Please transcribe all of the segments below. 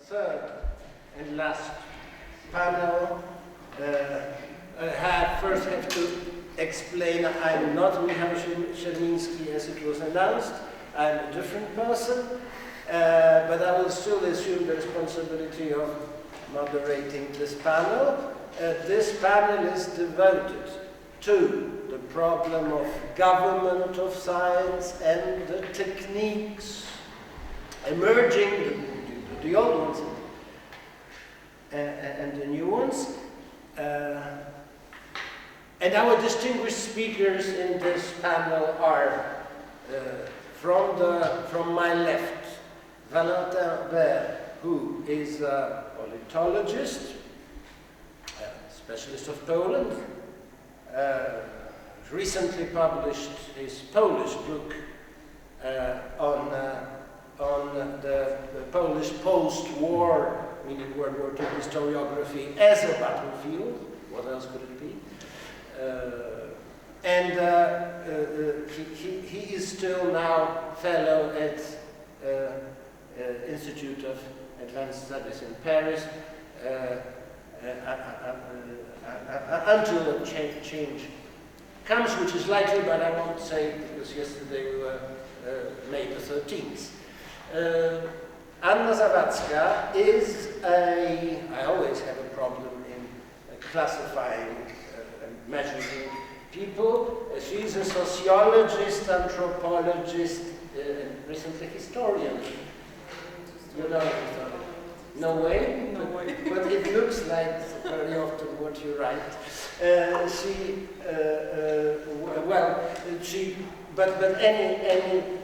third and last panel. I first have to explain I'm not Michał Siermiński as it was announced. I'm a different person, but I will still assume the responsibility of moderating this panel. This panel is devoted to the problem of government of science and the techniques emerging, the old ones and the new ones. And our distinguished speakers in this panel are from my left, Vendredi, who is a politologist, a specialist of Poland, recently published his Polish book on the Polish post-war, meaning World War II historiography as a battlefield. What else could it be? He is still now fellow at Institute of Advanced Studies in Paris until a change comes, which is likely, but I won't say because yesterday we were May the 13th. Anna Zawadzka is I always have a problem in classifying and measuring people. She's a sociologist, anthropologist, and recently historian. You know, no way? No way. But it looks like very often what you write.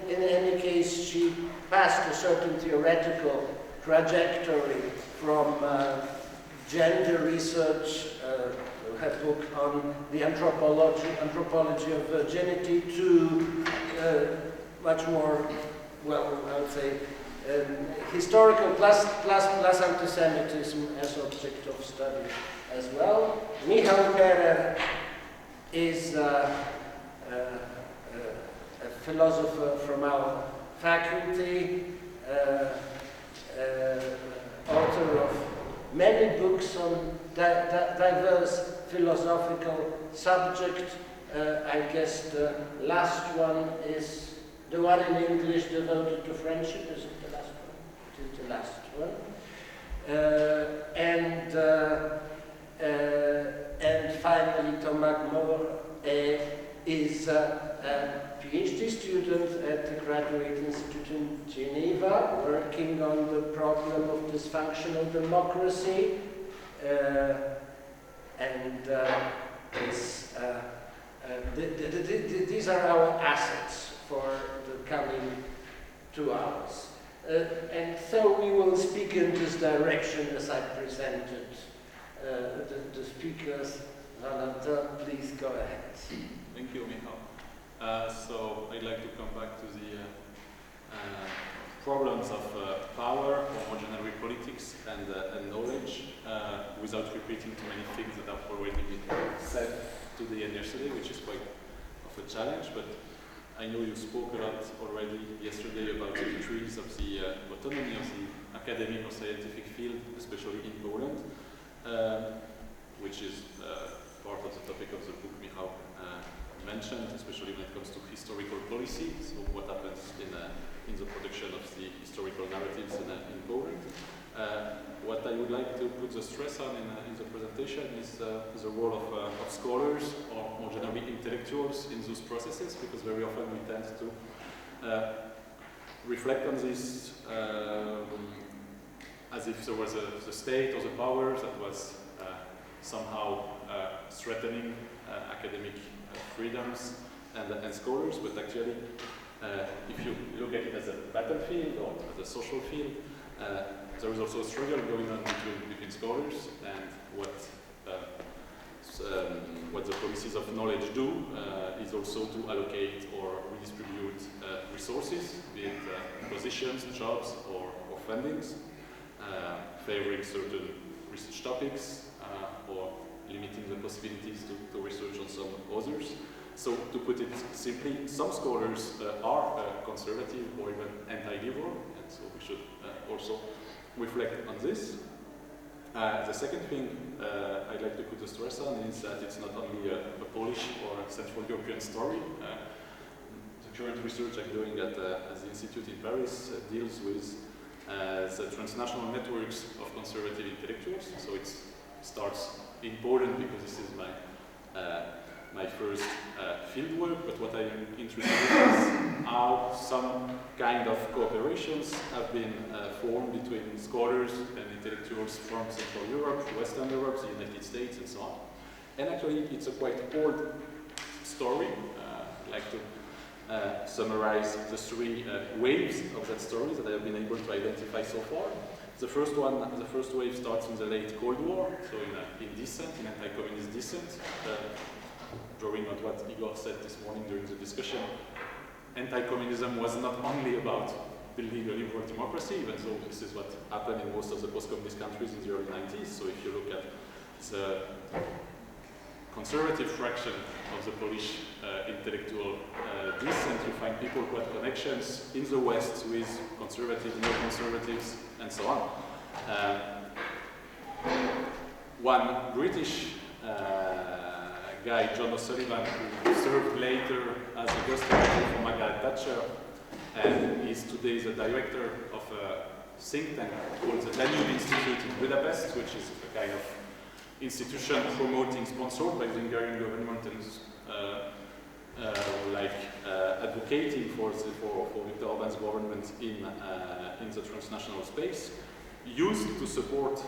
In any case, she passed a certain theoretical trajectory from gender research, her book on the anthropology of virginity, to much more, well, I would say, historical plus anti-Semitism as object of study as well. Michał is a philosopher from our faculty, author of many books on diverse philosophical subjects. I guess the last one is the one in English devoted to friendship. Is it the last one? It is the last one. And finally, Thomas Moore is a PhD student at the Graduate Institute in Geneva, working on the problem of dysfunctional democracy, these are our assets for the coming 2 hours. And so we will speak in this direction as I presented the speakers. Valentin, please go ahead. Thank you, Michał. So I'd like to come back to the problems of power, homogeneity politics, and knowledge, without repeating too many things that have already been said today and yesterday, which is quite of a challenge. But I know you spoke a lot already yesterday about the increase of the autonomy of the academic or scientific field, especially in Poland, which is part of the topic of the book Michał mentioned, especially when it comes to historical policy, so what happens in the production of the historical narratives in Poland. What I would like to put the stress on in the presentation is the role of scholars, or more generally intellectuals, in those processes, because very often we tend to reflect on this as if there was the state or the power that was somehow threatening academic freedoms and scholars, but actually, if you look at it as a battlefield or as a social field, there is also a struggle going on between scholars, and what the policies of knowledge do is also to allocate or redistribute resources, be it positions, jobs, or fundings, favoring certain research topics, or limiting the possibilities to research on some others. So, to put it simply, some scholars are conservative or even anti-liberal, and so we should also reflect on this. The second thing I'd like to put a stress on is that it's not only a Polish or a Central European story. The current research I'm doing at the Institute in Paris deals with the transnational networks of conservative intellectuals. So it starts in Poland because this is my first field work, but what I'm interested in is how some kind of cooperations have been formed between scholars and intellectuals from Central Europe, Western Europe, the United States, and so on. And actually, it's a quite old story. I'd like to summarize the three waves of that story that I have been able to identify so far. The first wave starts in the late Cold War, so in dissent, in anti-communist dissent. Drawing on what Igor said this morning during the discussion, anti-communism was not only about building a liberal democracy, even though this is what happened in most of the post-communist countries in the early 90s. So if you look at the conservative fraction of the Polish intellectual dissent, you find people who had connections in the West with conservatives, neo-conservatives, and so on. One British guy, John O'Sullivan, who served later as a ghostwriter for Margaret Thatcher, and is today the director of a think tank called the Danube Institute in Budapest, which is a kind of institution promoting, sponsored by the Hungarian government, and advocating for Viktor Orban's government in the transnational space, used to support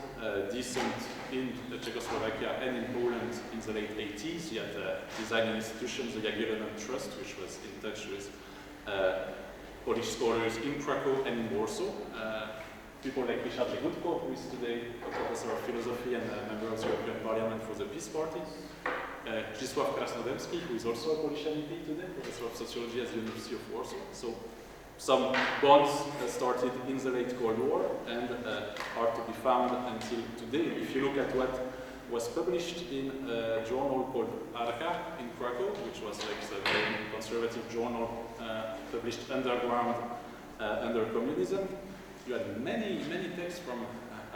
dissent in Czechoslovakia and in Poland in the late 80s. He had designed an institution, the Jagiellonen Trust, which was in touch with Polish scholars in Krakow and in Warsaw. People like Michał, who is today a professor of philosophy and a member of the European Parliament for the Peace Party. Zdzisław Krasnodębski, who is also a Polish MEP today, professor of sociology at the University of Warsaw. So some bonds started in the late Cold War and are to be found until today. If you look at what was published in a journal called Archa in Krakow, which was like the main conservative journal published underground under communism, you had many texts from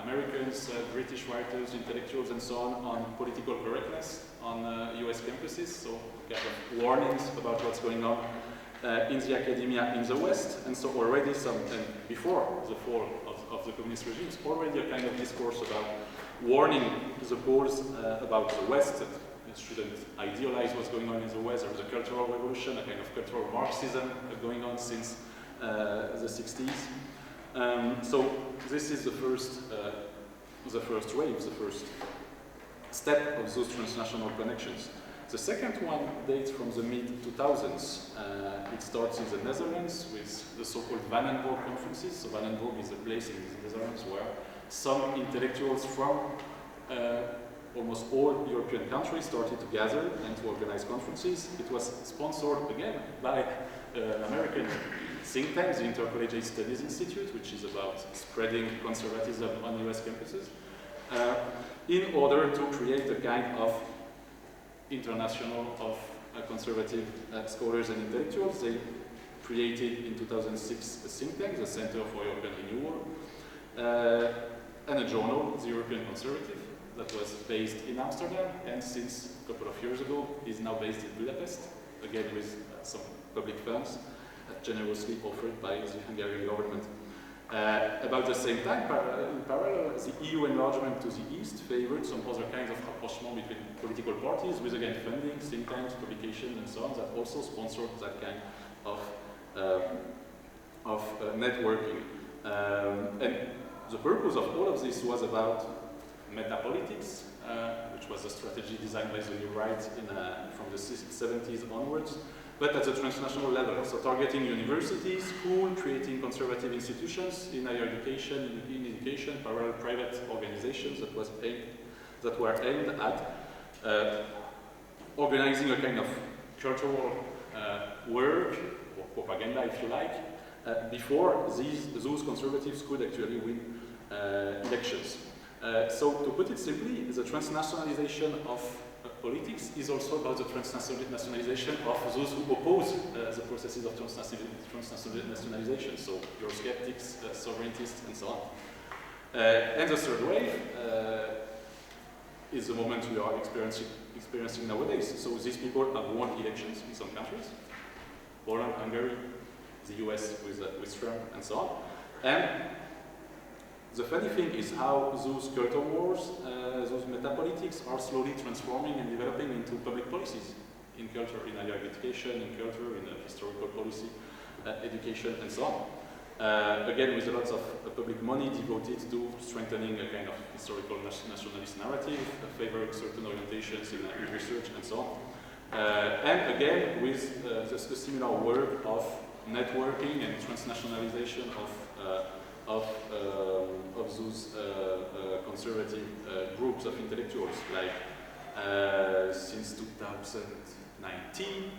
Americans, British writers, intellectuals, and so on political correctness on US campuses, so kind of warnings about what's going on in the academia in the West, and so already before the fall of the communist regimes, already a kind of discourse about warning the Poles about the West, that it shouldn't idealize what's going on in the West. There was a cultural revolution, a kind of cultural Marxism going on since the 60s. So this is the first wave, the first step of those transnational connections. The second one dates from the mid-2000s. It starts in the Netherlands with the so-called Van den Borg conferences. So Van den Borg is a place in the Netherlands where some intellectuals from almost all European countries started to gather and to organize conferences. It was sponsored again by American think tank, the Intercollegiate Studies Institute, which is about spreading conservatism on US campuses, in order to create a kind of international of conservative scholars and intellectuals. They created in 2006 a think tank, the Center for European Renewal, and a journal, the European Conservative, that was based in Amsterdam and since a couple of years ago is now based in Budapest, again with some public funds generously offered by the Hungarian government. About the same time, in parallel, the EU enlargement to the east favored some other kinds of rapprochement between political parties with, again, funding, think tanks, publications, and so on, that also sponsored that kind of networking. And the purpose of all of this was about metapolitics, which was a strategy designed by the New Right from the 70s onwards, but at the transnational level, so targeting universities, schools, creating conservative institutions in higher education, in education, parallel private organizations that were aimed at organizing a kind of cultural work, or propaganda if you like, before those conservatives could actually win elections. So to put it simply, the transnationalization of politics is also about the transnationalization of those who oppose the processes of transnationalization, so Eurosceptics, sovereigntists, and so on. And the third wave is the moment we are experiencing nowadays. So these people have won elections in some countries, Poland, Hungary, the US with Trump, and so on. And the funny thing is how those culture wars, those metapolitics are slowly transforming and developing into public policies in culture, in higher education, in culture, in historical policy, education, and so on. Again, with a lot of public money devoted to strengthening a kind of historical nationalist narrative, favoring certain orientations in research, and so on. And again, with the similar work of networking and transnationalization of those conservative groups of intellectuals, like since 2019,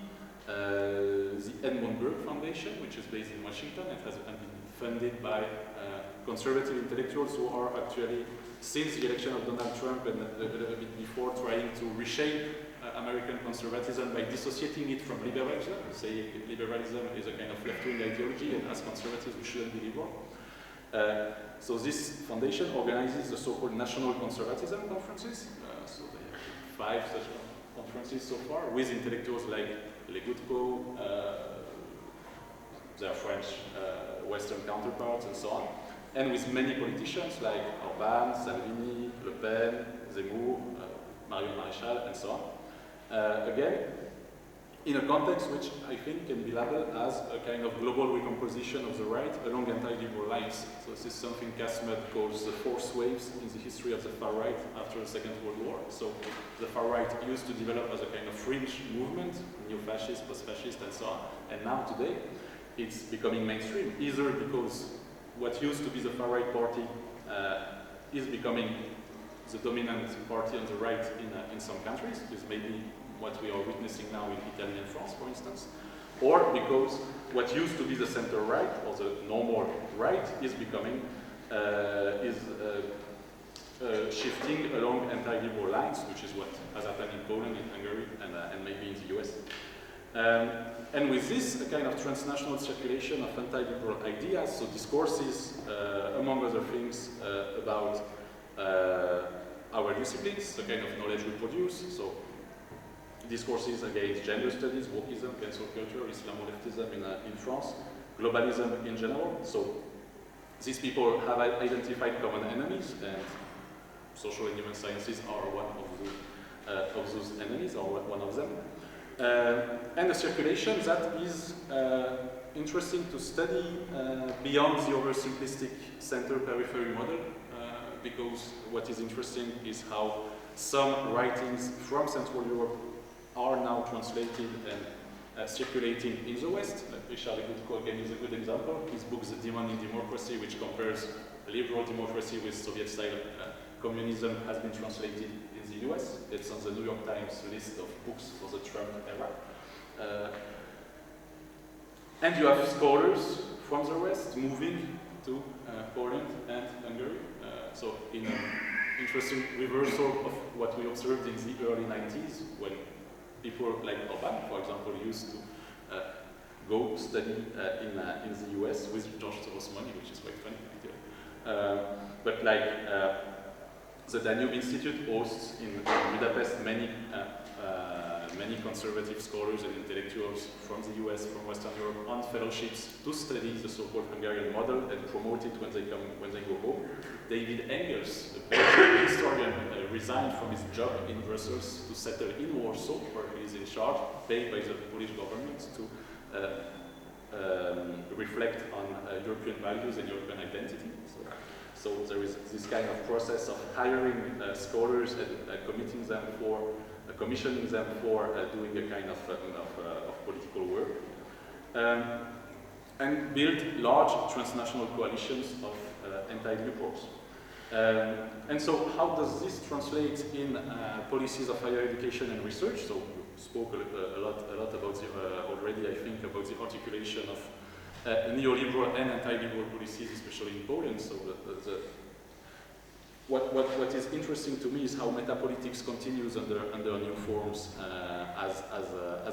the Edmund Burke Foundation, which is based in Washington, it has been funded by conservative intellectuals who are actually, since the election of Donald Trump and a little bit before, trying to reshape American conservatism by dissociating it from liberalism, saying liberalism is a kind of left-wing ideology, and as conservatives we shouldn't be liberal. So this foundation organizes the so-called national conservatism conferences. So they have 5 such conferences so far, with intellectuals like Legutko, their French Western counterparts, and so on, and with many politicians like Orbán, Salvini, Le Pen, Zemmour, Marion Maréchal, and so on. Again, in a context which I think can be labeled as a kind of global recomposition of the right along anti-liberal lines. So this is something Kasmet calls the force waves in the history of the far right after the Second World War. So the far right used to develop as a kind of fringe movement, neo-fascist, post-fascist, and so on. And now today, it's becoming mainstream, either because what used to be the far right party is becoming the dominant party on the right in some countries. This may be what we are witnessing now in Italy and France, for instance, or because what used to be the center right or the normal right is becoming shifting along anti-liberal lines, which is what has happened in Poland, in Hungary, and maybe in the US. And with this, a kind of transnational circulation of anti-liberal ideas, so discourses, among other things, about our disciplines, the kind of knowledge we produce, so discourses against gender studies, wokeism, cancel culture, Islamo-leftism in France, globalism in general. So these people have identified common enemies, and social and human sciences are one of those enemies, or one of them. And a circulation that is interesting to study beyond the oversimplistic center-periphery model, because what is interesting is how some writings from Central Europe are now translated and circulating in the West. Michał again is a good example. His book, The Demon in Democracy, which compares liberal democracy with Soviet-style communism, has been translated in the US. It's on the New York Times list of books for the Trump era. And you have scholars from the West moving to Poland and Hungary. So in an interesting reversal of what we observed in the early 90s, when people like Orbán, for example, used to go study in the US with George Soros money, which is quite funny. But like the Danube Institute hosts in Budapest many conservative scholars and intellectuals from the US, from Western Europe, on fellowships to study the so-called Hungarian model and promote it when they go home. David Engels, the Polish historian, resigned from his job in Brussels to settle in Warsaw, where he is in charge, paid by the Polish government to reflect on European values and European identity. So there is this kind of process of hiring scholars and commissioning them for doing a kind of political work, and build large transnational coalitions of anti-liberals. And so how does this translate in policies of higher education and research? So we spoke a lot about already, I think, about the articulation of neoliberal and anti-liberal policies, especially in Poland. So what is interesting to me is how metapolitics continues under new forms as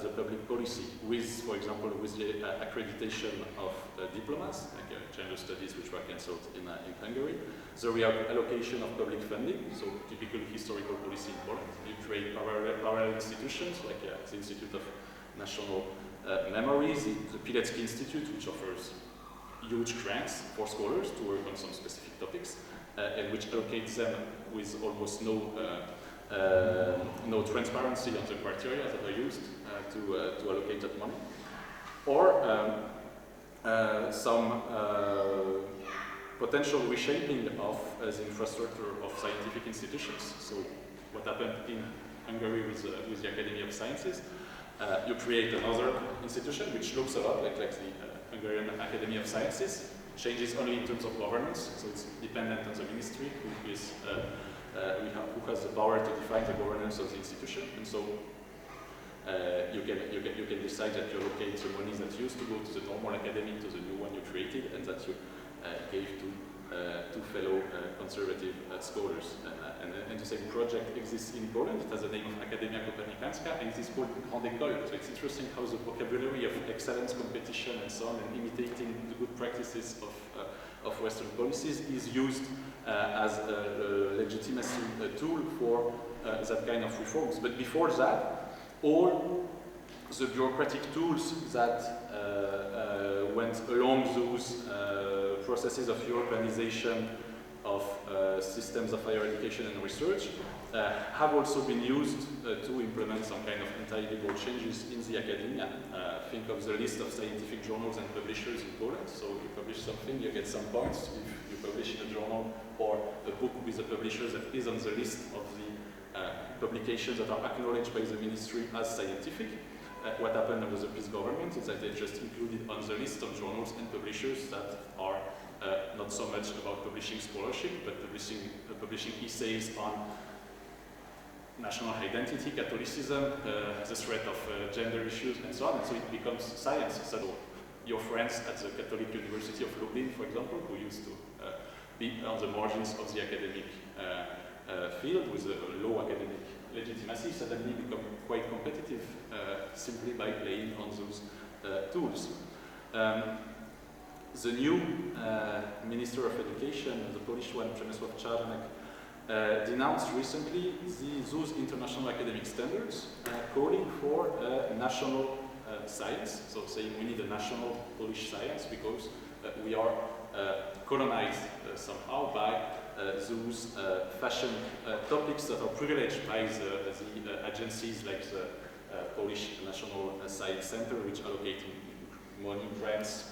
a public policy, with, for example, with the accreditation of diplomas, like gender studies, which were cancelled in Hungary, the reallocation of public funding, so typical historical policy in Poland. You create parallel institutions, like the Institute of National Memories, the Pilecki Institute, which offers huge grants for scholars to work on some specific topics, and which allocates them with almost no transparency on the criteria that are used to allocate that money. Or some potential reshaping of the infrastructure of scientific institutions. So what happened in Hungary with the Academy of Sciences, you create another institution which looks a lot like the Hungarian Academy of Sciences, changes only in terms of governance, so it's dependent on the ministry who has the power to define the governance of the institution, and so you can decide that you allocate the monies that used to go to the normal academy to the new one you created, and that you gave to fellow conservative scholars. And the same project exists in Poland. It has the name of Akademia Kopernikańska, and it is called Grande École. So it's interesting how the vocabulary of excellence, competition, and so on, and imitating the good practices of Western policies is used as a legitimacy tool for that kind of reforms. But before that, all the bureaucratic tools that went along those processes of Europeanization of systems of higher education and research have also been used to implement some kind of anti-liberal changes in the academia. Think of the list of scientific journals and publishers in Poland. So you publish something, you get some points. If you publish in a journal or a book with a publisher that is on the list of the publications that are acknowledged by the ministry as scientific, what happened under the peace government is that they just included on the list of journals and publishers that are not so much about publishing scholarship, but publishing essays on national identity, Catholicism, the threat of gender issues, and so on. And so it becomes science. So your friends at the Catholic University of Lublin, for example, who used to be on the margins of the academic field with a low academic legitimacy, suddenly become quite competitive simply by playing on those tools. The new Minister of Education, the Polish one, Przemysław Czarnek, denounced recently those international academic standards, calling for national science, so saying we need a national Polish science because we are colonized somehow by those fashion topics that are privileged by the agencies like the Polish National Science Center, which allocate money grants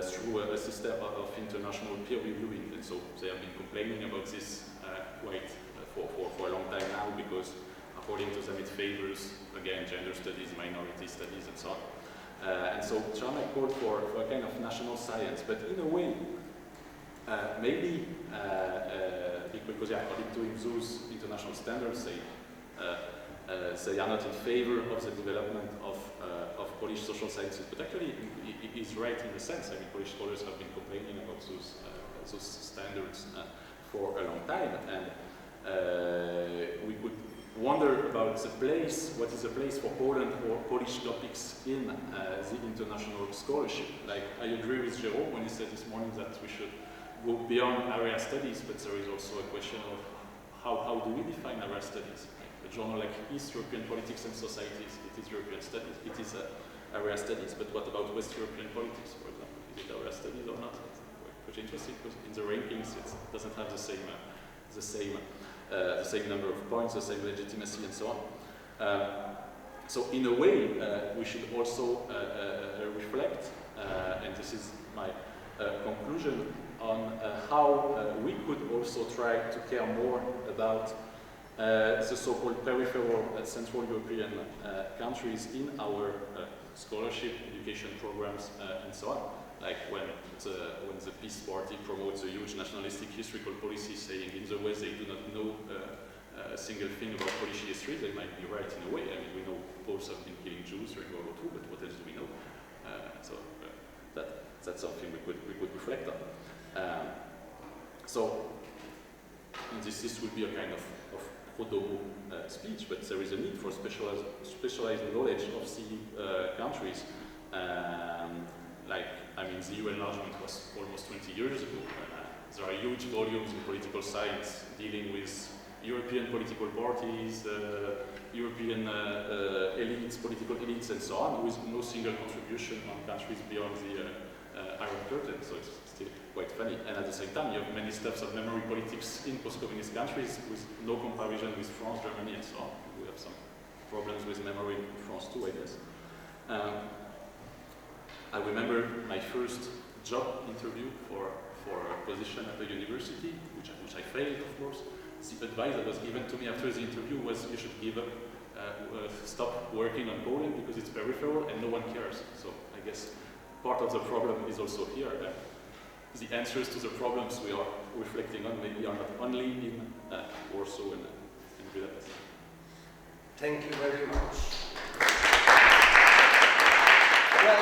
through a system of international peer reviewing. And so they have been complaining about this quite for a long time now, because according to them it favors, again, gender studies, minority studies, and so on. And so Czarnek called for a kind of national science, but in a way, maybe because according to him, those international standards they are not in favor of the development of Polish social sciences, but actually he is right in a sense. I mean, Polish scholars have been complaining about those standards for a long time, and we could wonder about the place, what is the place for Poland or Polish topics in the international scholarship. Like, I agree with Jerome when he said this morning that we should go beyond area studies, but there is also a question of how do we define area studies? Like a journal like East European Politics and Societies, it is European studies, it is area studies, but what about West European politics, for example? Is it area studies or not? It's quite interesting, because in the rankings it doesn't have the same number of points, the same legitimacy, and so on. So in a way, we should also reflect, and this is my conclusion, on how we could also try to care more about the so-called peripheral Central European countries in our scholarship, education programs, and so on. Like when the Peace Party promotes a huge nationalistic historical policy saying in the West they do not know a single thing about Polish history, they might be right in a way. I mean, we know Poles have been killing Jews during World War II, but what else do we know? That's something we could reflect on. So this will be a kind of pro-domo speech, but there is a need for specialized knowledge of the countries. Like, I mean, the EU enlargement was almost 20 years ago. There are huge volumes in political science dealing with European political parties, European elites, political elites, and so on, with no single contribution on countries beyond the Iron Curtain. So it's still quite funny. And at the same time, you have many steps of memory politics in post-communist countries with no comparison with France, Germany, and so on. We have some problems with memory in France too, I guess. I remember my first job interview for a position at the university, which I failed, of course. The advice that was given to me after the interview was you should give up, stop working on Poland because it's peripheral and no one cares. So I guess part of the problem is also here. The answers to the problems we are reflecting on maybe are not only in Warsaw and Budapest. Thank you very much. Well,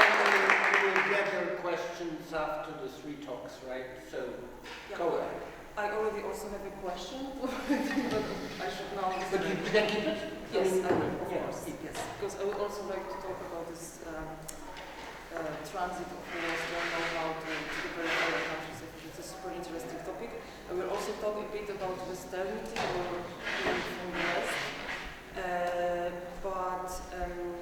we will gather questions after the three talks, right? So, yeah. Go ahead. I already also have a question, but I should now... But you can keep it? Yes, I will, of yeah. course. Yes, because I would also like to talk about this transit of wars from know-how to the peripheral countries. I think it's a super interesting topic. I will also talk a bit about Westernity or from the West. But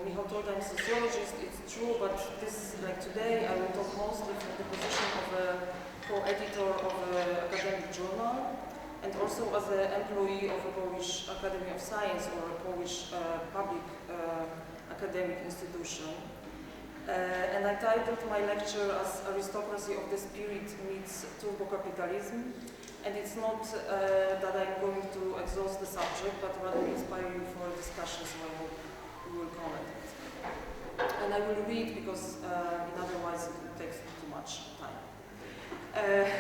Michał told I'm a sociologist, it's true, but this, like today, I will talk mostly from the position of a co-editor of an academic journal and also as an employee of a Polish Academy of Science or a Polish public academic institution. And I titled my lecture as Aristocracy of the Spirit meets Turbo-Capitalism. And it's not that I'm going to exhaust the subject, but rather inspire you for a discussion, so I hope you will comment it. And I will read because otherwise it will take too much time.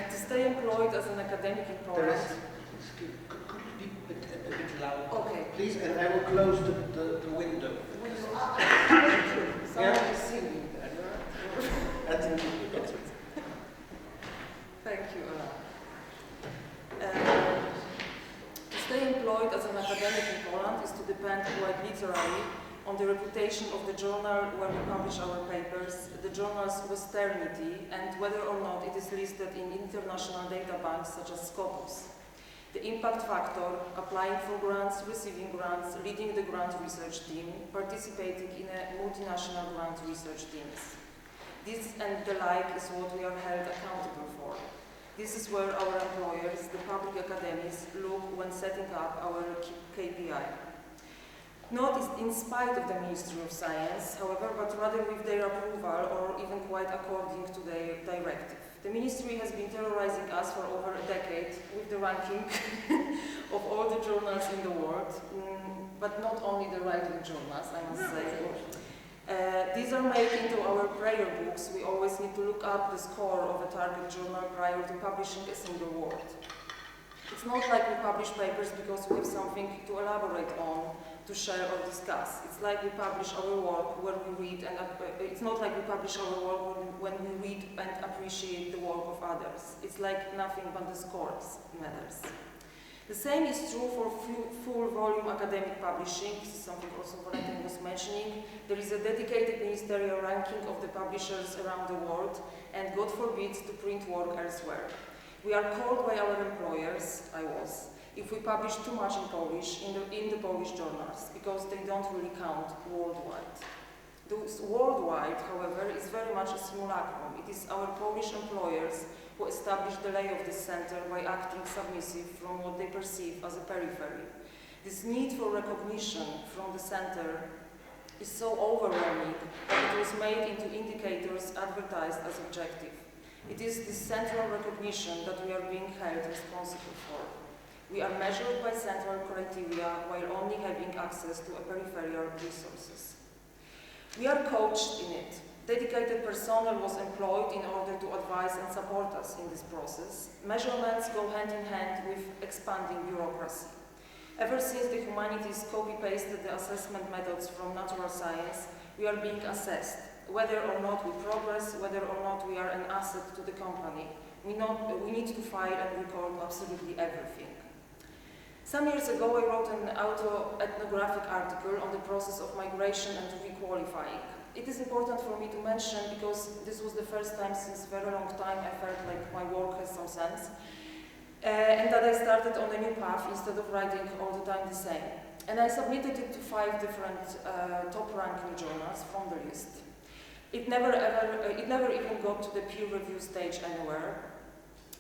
To stay employed as an academic in Poland... Could you be a bit louder? Okay. Please, and I will close the window. Someone is singing there. Thank you. To stay employed as an academic in Poland is to depend quite literally on the reputation of the journal where we publish our papers, the journal's Westernity, and whether or not it is listed in international data banks such as Scopus. The impact factor, applying for grants, receiving grants, leading the grant research team, participating in a multinational grant research teams. This and the like is what we are held accountable for. This is where our employers, the public academies, look when setting up our KPI. Not in spite of the Ministry of Science, however, but rather with their approval or even quite according to their directive. The Ministry has been terrorizing us for over a decade with the ranking of all the journals in the world, but not only the right-wing journals, I must say. These are made into our prayer books. We always need to look up the score of a target journal prior to publishing a single word. It's not like we publish papers because we have something to elaborate on, to share or discuss. It's like we publish our work where we read, and it's not like we publish our work when we read and appreciate the work of others. It's like nothing but the scores matters. The same is true for full volume academic publishing. This is something also Valentin was mentioning. There is a dedicated ministerial ranking of the publishers around the world, and God forbid to print work elsewhere. We are called by our employers, if we publish too much in Polish in the Polish journals, because they don't really count worldwide. Those worldwide, however, is very much a simulacrum. It is our Polish employers who establish the lay of the center by acting submissive from what they perceive as a periphery. This need for recognition from the center is so overwhelming that it was made into indicators advertised as objective. It is this central recognition that we are being held responsible for. We are measured by central criteria while only having access to peripheral resources. We are coached in it. Dedicated personnel was employed in order to advise and support us in this process. Measurements go hand in hand with expanding bureaucracy. Ever since the humanities copy-pasted the assessment methods from natural science, we are being assessed. Whether or not we progress, whether or not we are an asset to the company, We need to file and record absolutely everything. Some years ago, I wrote an autoethnographic article on the process of migration and requalifying. It is important for me to mention because this was the first time since a very long time I felt like my work has some sense, and that I started on a new path instead of writing all the time the same. And I submitted it to 5 different top-ranking journals from the list. It never even got to the peer review stage anywhere.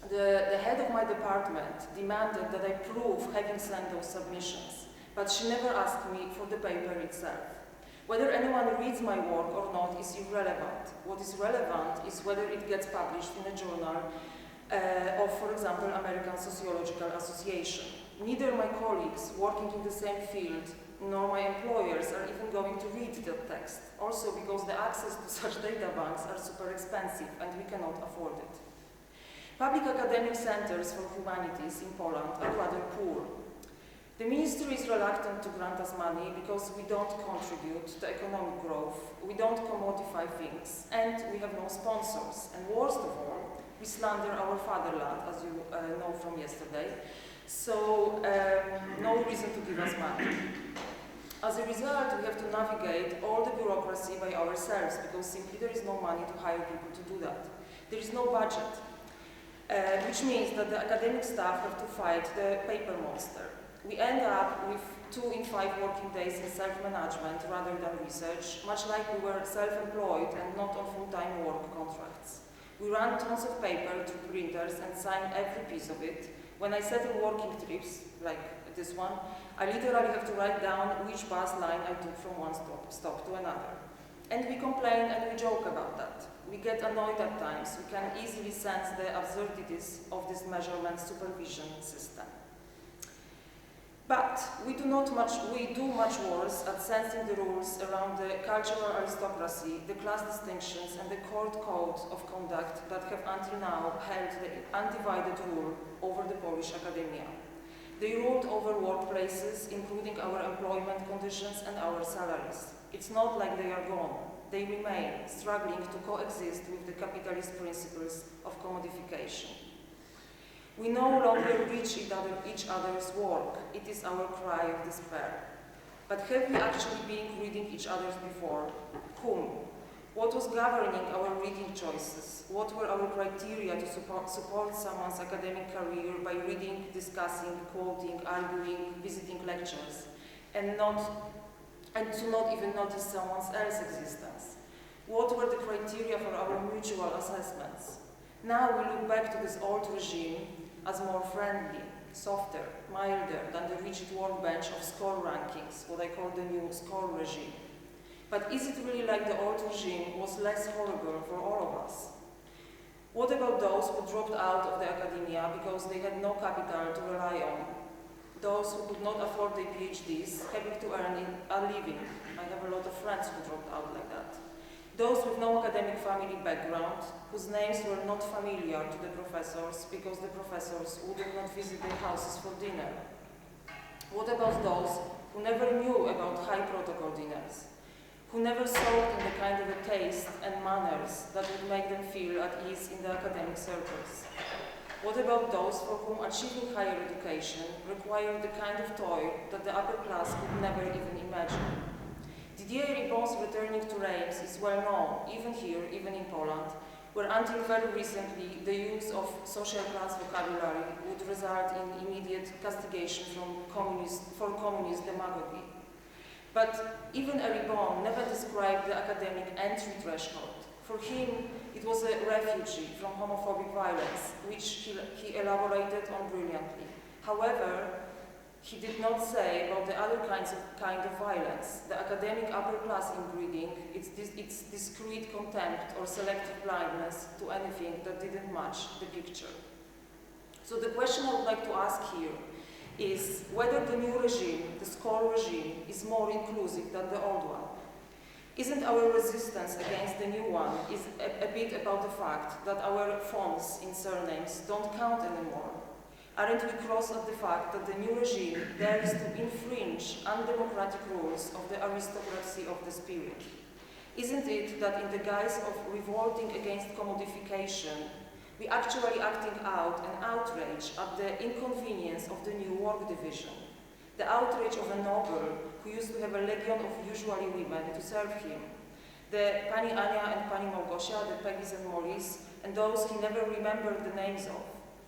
The head of my department demanded that I prove having sent those submissions, but she never asked me for the paper itself. Whether anyone reads my work or not is irrelevant. What is relevant is whether it gets published in a journal of, for example, American Sociological Association. Neither my colleagues working in the same field nor my employers are even going to read the text, also because the access to such data banks are super expensive and we cannot afford it. Public academic centers for humanities in Poland are rather poor. The ministry is reluctant to grant us money because we don't contribute to economic growth, we don't commodify things, and we have no sponsors. And worst of all, we slander our fatherland, as you know from yesterday, so no reason to give us money. As a result, we have to navigate all the bureaucracy by ourselves because simply there is no money to hire people to do that. There is no budget, which means that the academic staff have to fight the paper monster. We end up with 2 in 5 working days in self-management rather than research, much like we were self-employed and not on full-time work contracts. We run tons of paper through printers and sign every piece of it. When I settle working trips, like this one, I literally have to write down which bus line I took from one stop to another. And we complain and we joke about that. We get annoyed at times. We can easily sense the absurdities of this measurement supervision system. But we do much worse at sensing the rules around the cultural aristocracy, the class distinctions, and the court code of conduct that have until now held the undivided rule over the Polish academia. They ruled over workplaces, including our employment conditions and our salaries. It's not like they are gone. They remain, struggling to coexist with the capitalist principles of commodification. We no longer reach each other's work. It is our cry of despair. But have we actually been reading each other's before? Whom? What was governing our reading choices? What were our criteria to support someone's academic career by reading, discussing, quoting, arguing, visiting lectures, and to not even notice someone else's existence? What were the criteria for our mutual assessments? Now we look back to this old regime as more friendly, softer, milder than the rigid workbench of score rankings, what I call the new score regime. But is it really like the old regime was less horrible for all of us? What about those who dropped out of the academia because they had no capital to rely on? Those who could not afford their PhDs, having to earn a living. I have a lot of friends who dropped out like that. Those with no academic family background, whose names were not familiar to the professors because the professors would not visit their houses for dinner. What about those who never knew about high protocol dinners, who never soaked in the kind of a taste and manners that would make them feel at ease in the academic circles? What about those for whom achieving higher education required the kind of toil that the upper class could never even imagine? Didier Ribon's returning to Reims is well known, even here, even in Poland, where until very recently the use of social class vocabulary would result in immediate castigation for communist demagogy. But even Ribon never described the academic entry threshold. For him, it was a refugee from homophobic violence, which he elaborated on brilliantly. However, he did not say about the other kind of violence, the academic upper class inbreeding, its discrete contempt or selective blindness to anything that didn't match the picture. So the question I would like to ask here is whether the new regime, the score regime, is more inclusive than the old one. Isn't our resistance against the new one a bit about the fact that our fonts in surnames don't count anymore? Aren't we cross at the fact that the new regime dares to infringe undemocratic rules of the aristocracy of the spirit? Isn't it that in the guise of revolting against commodification, We actually acting out an outrage at the inconvenience of the new work division, the outrage of a noble who used to have a legion of usually women to serve him, the Pani Ania and Pani Małgosia, the Peggy's and Mollys, and those he never remembered the names of,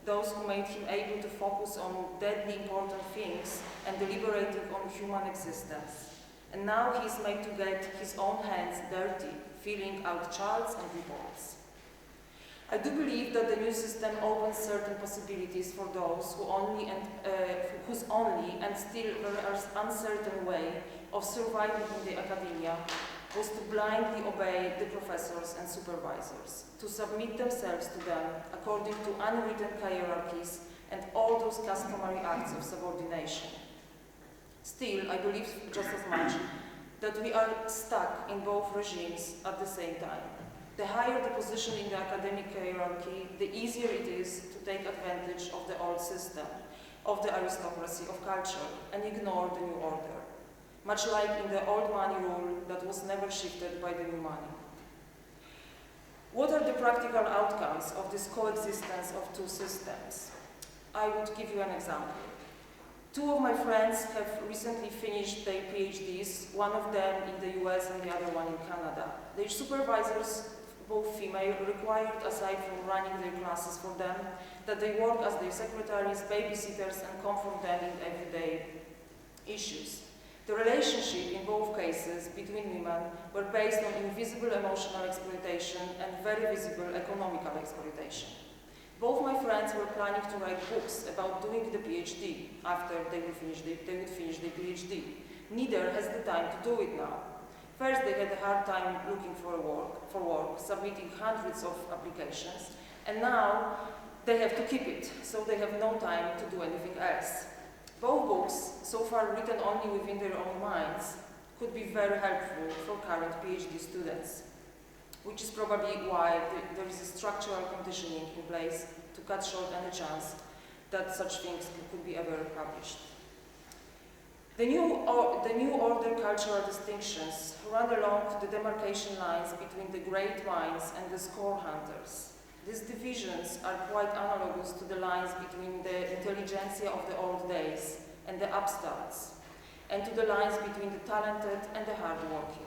those who made him able to focus on deadly important things and deliberating on human existence. And now he is made to get his own hands dirty, filling out charts and reports. I do believe that the new system opens certain possibilities for those who whose only and still very uncertain way of surviving in the academia was to blindly obey the professors and supervisors, to submit themselves to them according to unwritten hierarchies and all those customary acts of subordination. Still, I believe just as much that we are stuck in both regimes at the same time. The higher the position in the academic hierarchy, the easier it is to take advantage of the old system, of the aristocracy of culture, and ignore the new order, much like in the old money rule that was never shifted by the new money. What are the practical outcomes of this coexistence of two systems? I would give you an example. Two of my friends have recently finished their PhDs, one of them in the US and the other one in Canada. Their supervisors, both female, required, aside from running their classes for them, that they work as their secretaries, babysitters, and comfort them in everyday issues. The relationship in both cases between women were based on invisible emotional exploitation and very visible economical exploitation. Both my friends were planning to write books about doing the PhD after they would finish their PhD. Neither has the time to do it now. First, they had a hard time looking for work, submitting hundreds of applications, and now they have to keep it, so they have no time to do anything else. Both books, so far written only within their own minds, could be very helpful for current PhD students, which is probably why there is a structural conditioning in place to cut short any chance that such things could be ever published. The new order cultural distinctions run along the demarcation lines between the great minds and the score hunters. These divisions are quite analogous to the lines between the intelligentsia of the old days and the upstarts, and to the lines between the talented and the hardworking.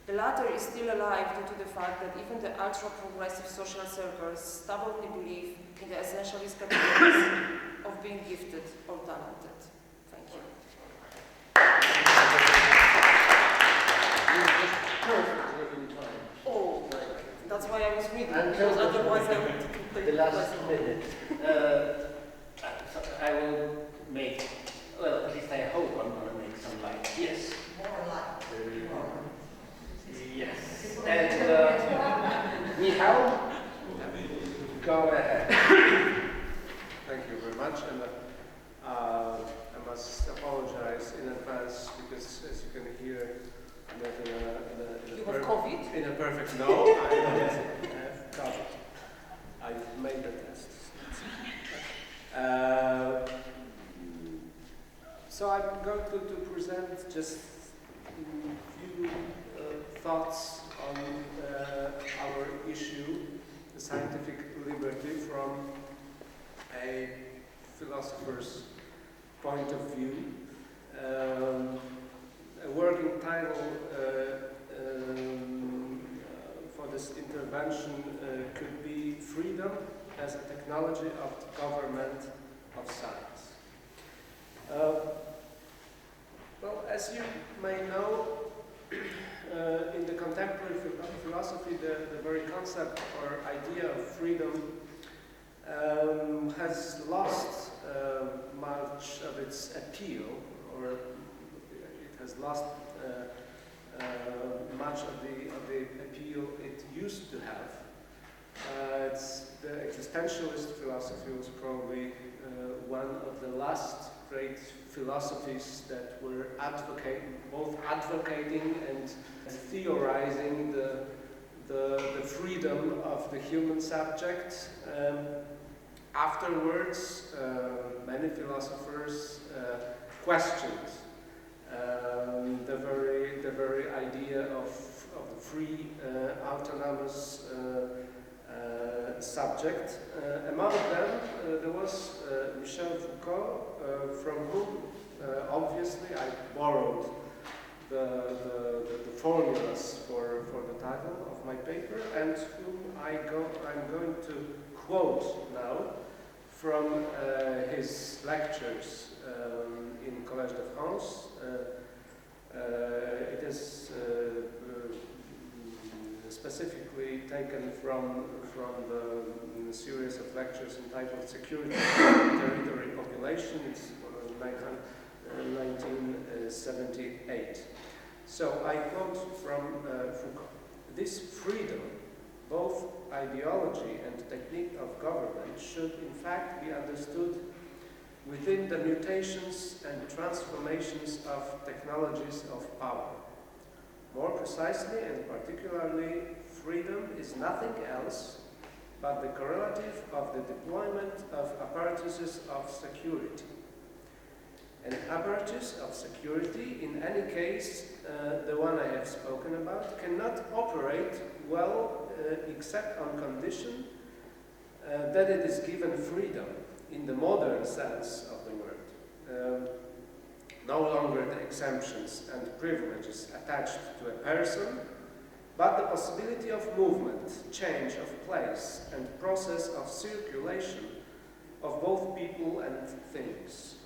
The latter is still alive due to the fact that even the ultra-progressive social circles stubbornly believe in the essentialist categories of being gifted or talented. Thank you. Oh, that's why I was reading, because otherwise I would take the last minute. I will make, well, at least I hope I'm going to make some light. Yes. More light. Yes. And Michał, go ahead. Thank you very much. And I must apologize in advance because, as you can hear, You have COVID? In a perfect no, I have COVID. I've made the test. So I'm going to present just a few thoughts on our issue, the scientific liberty, from a philosopher's point of view. A working title for this intervention could be Freedom as a Technology of the Government of Science. Well, as you may know, in the contemporary philosophy, the very concept or idea of freedom has lost much of its appeal, or it has lost much of the appeal it used to have. The existentialist philosophy was probably one of the last great philosophies that were both advocating and theorizing the freedom of the human subject. Afterwards, many philosophers questioned the very idea of the free, autonomous subject. Among them, there was Michel Foucault, from whom, obviously, I borrowed the formulas for the title of my paper, and whom I'm going to quote now from his lectures in Collège de France. It is specifically taken from the series of lectures entitled Security and Territory Population. It's 1978. So I quote from Foucault. This freedom, both ideology and technique of government, should in fact be understood within the mutations and transformations of technologies of power. More precisely and particularly, freedom is nothing else but the correlative of the deployment of apparatuses of security. An apparatus of security, in any case, the one I have spoken about, cannot operate well except on condition that it is given freedom in the modern sense of the word. No longer the exemptions and privileges attached to a person, but the possibility of movement, change of place, and process of circulation of both people and things.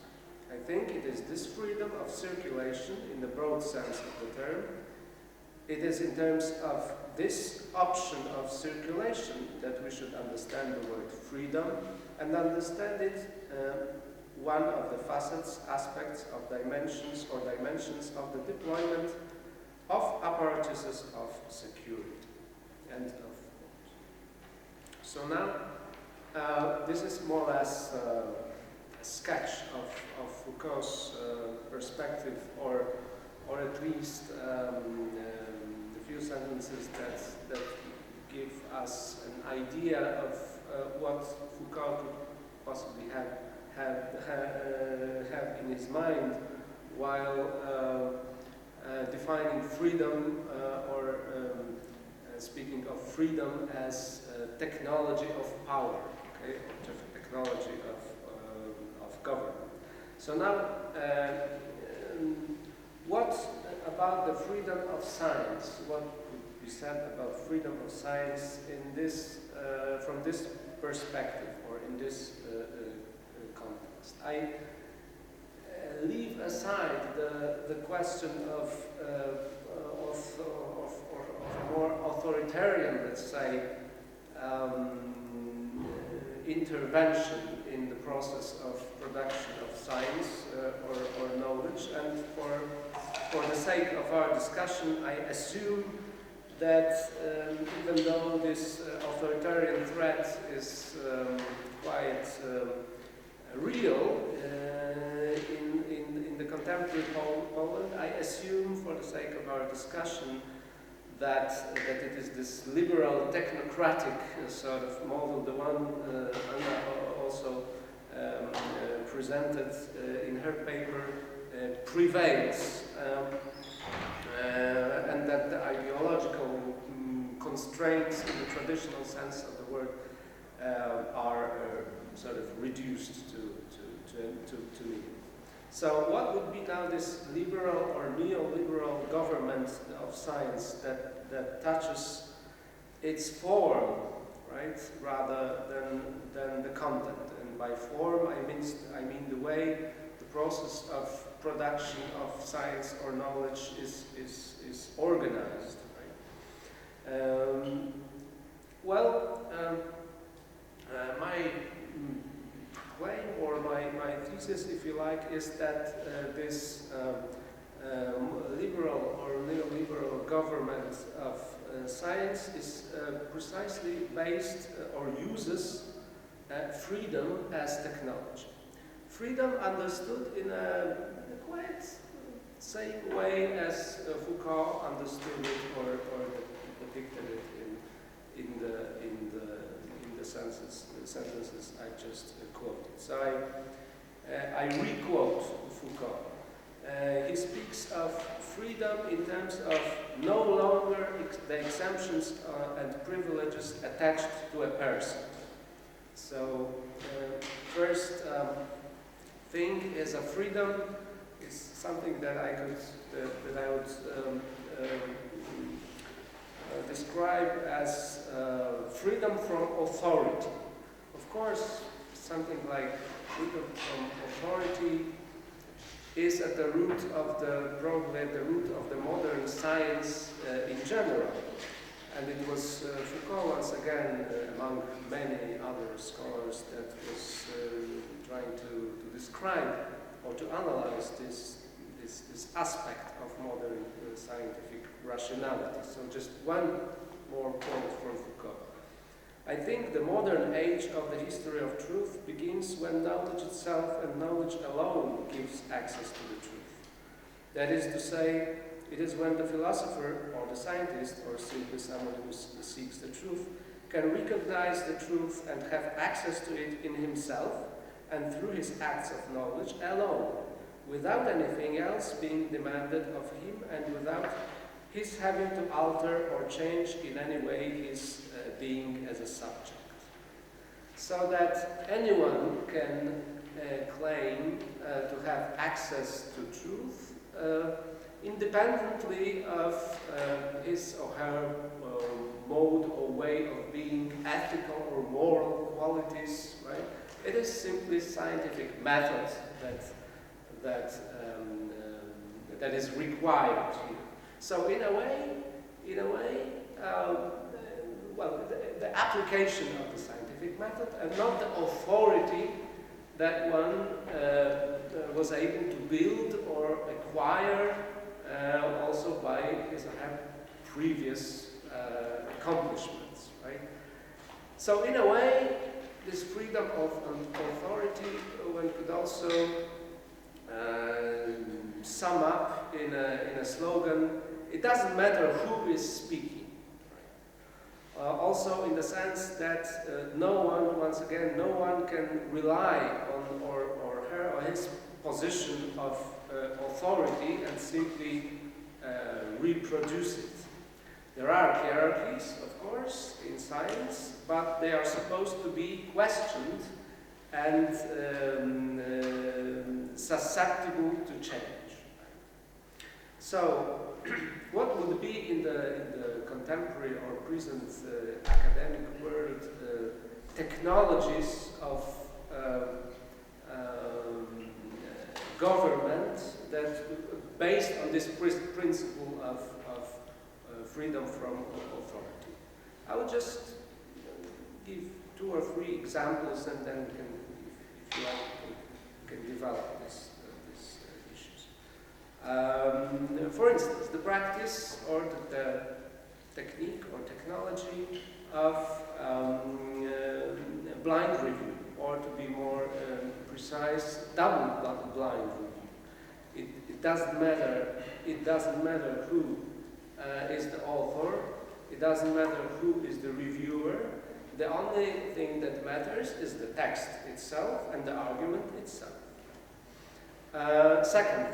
I think it is this freedom of circulation in the broad sense of the term. It is in terms of this option of circulation that we should understand the word freedom and understand it one of the facets, aspects of dimensions of the deployment of apparatuses of security. End of quote. So now, this is more or less a sketch of Foucault's perspective, or at least the few sentences that give us an idea of what Foucault could possibly have in his mind while defining freedom or speaking of freedom as technology of power, okay, technology of government. So now, what about the freedom of science? What could be said about freedom of science in this, from this perspective or in this context? I leave aside the question of more authoritarian, let's say, intervention in the process of production of science or knowledge, and for the sake of our discussion, I assume that even though this authoritarian threat is quite real in the contemporary Poland, I assume, for the sake of our discussion, that it is this liberal technocratic sort of model, the one Anna also presented in her paper, prevails, and that the ideological constraints in the traditional sense of the word are sort of reduced to minimum. So what would be now this liberal or neoliberal government of science that touches its form, right, rather than the content? And by form, I mean the way the process of production of science or knowledge is organized, right? My claim, or my thesis, if you like, is that this liberal or neoliberal government of science is precisely based or uses freedom as technology. Freedom understood in a quite same way as Foucault understood it or depicted it in the sentences I just quoted. So I re-quote Foucault. He speaks of freedom in terms of no longer the exemptions and privileges attached to a person. So, first thing is a freedom is something that I would describe as freedom from authority. Of course, something like freedom from authority is at the root of probably at the root of the modern science in general. And it was Foucault, once again, among many other scholars, that was trying to describe or to analyze this aspect of modern scientific rationality. So just one more point from Foucault. I think the modern age of the history of truth begins when knowledge itself and knowledge alone gives access to the truth. That is to say, it is when the philosopher or the scientist or simply someone who seeks the truth can recognize the truth and have access to it in himself and through his acts of knowledge alone, without anything else being demanded of him and without his having to alter or change in any way his being as a subject. So that anyone can claim to have access to truth independently of his or her mode or way of being, ethical or moral qualities, right? It is simply scientific method that is required here. So in a way, well, the application of the scientific method and not the authority that one was able to build or acquire also by his or her previous accomplishments, right? So in a way, this freedom of authority, one could also sum up in a slogan: it doesn't matter who is speaking. Also in the sense that no one can rely on or her or his position of authority and simply reproduce it. There are hierarchies, of course, in science, but they are supposed to be questioned and susceptible to change. So, what would be in the contemporary or present academic world technologies of government that based on this principle of freedom from authority? I will just give 2 or 3 examples, and then we can, if you like, we can develop these issues. For instance, the practice or the technique or technology of blind review, or to be more precise, double blind review. It doesn't matter. It doesn't matter who is the author. It doesn't matter who is the reviewer. The only thing that matters is the text itself and the argument itself. Second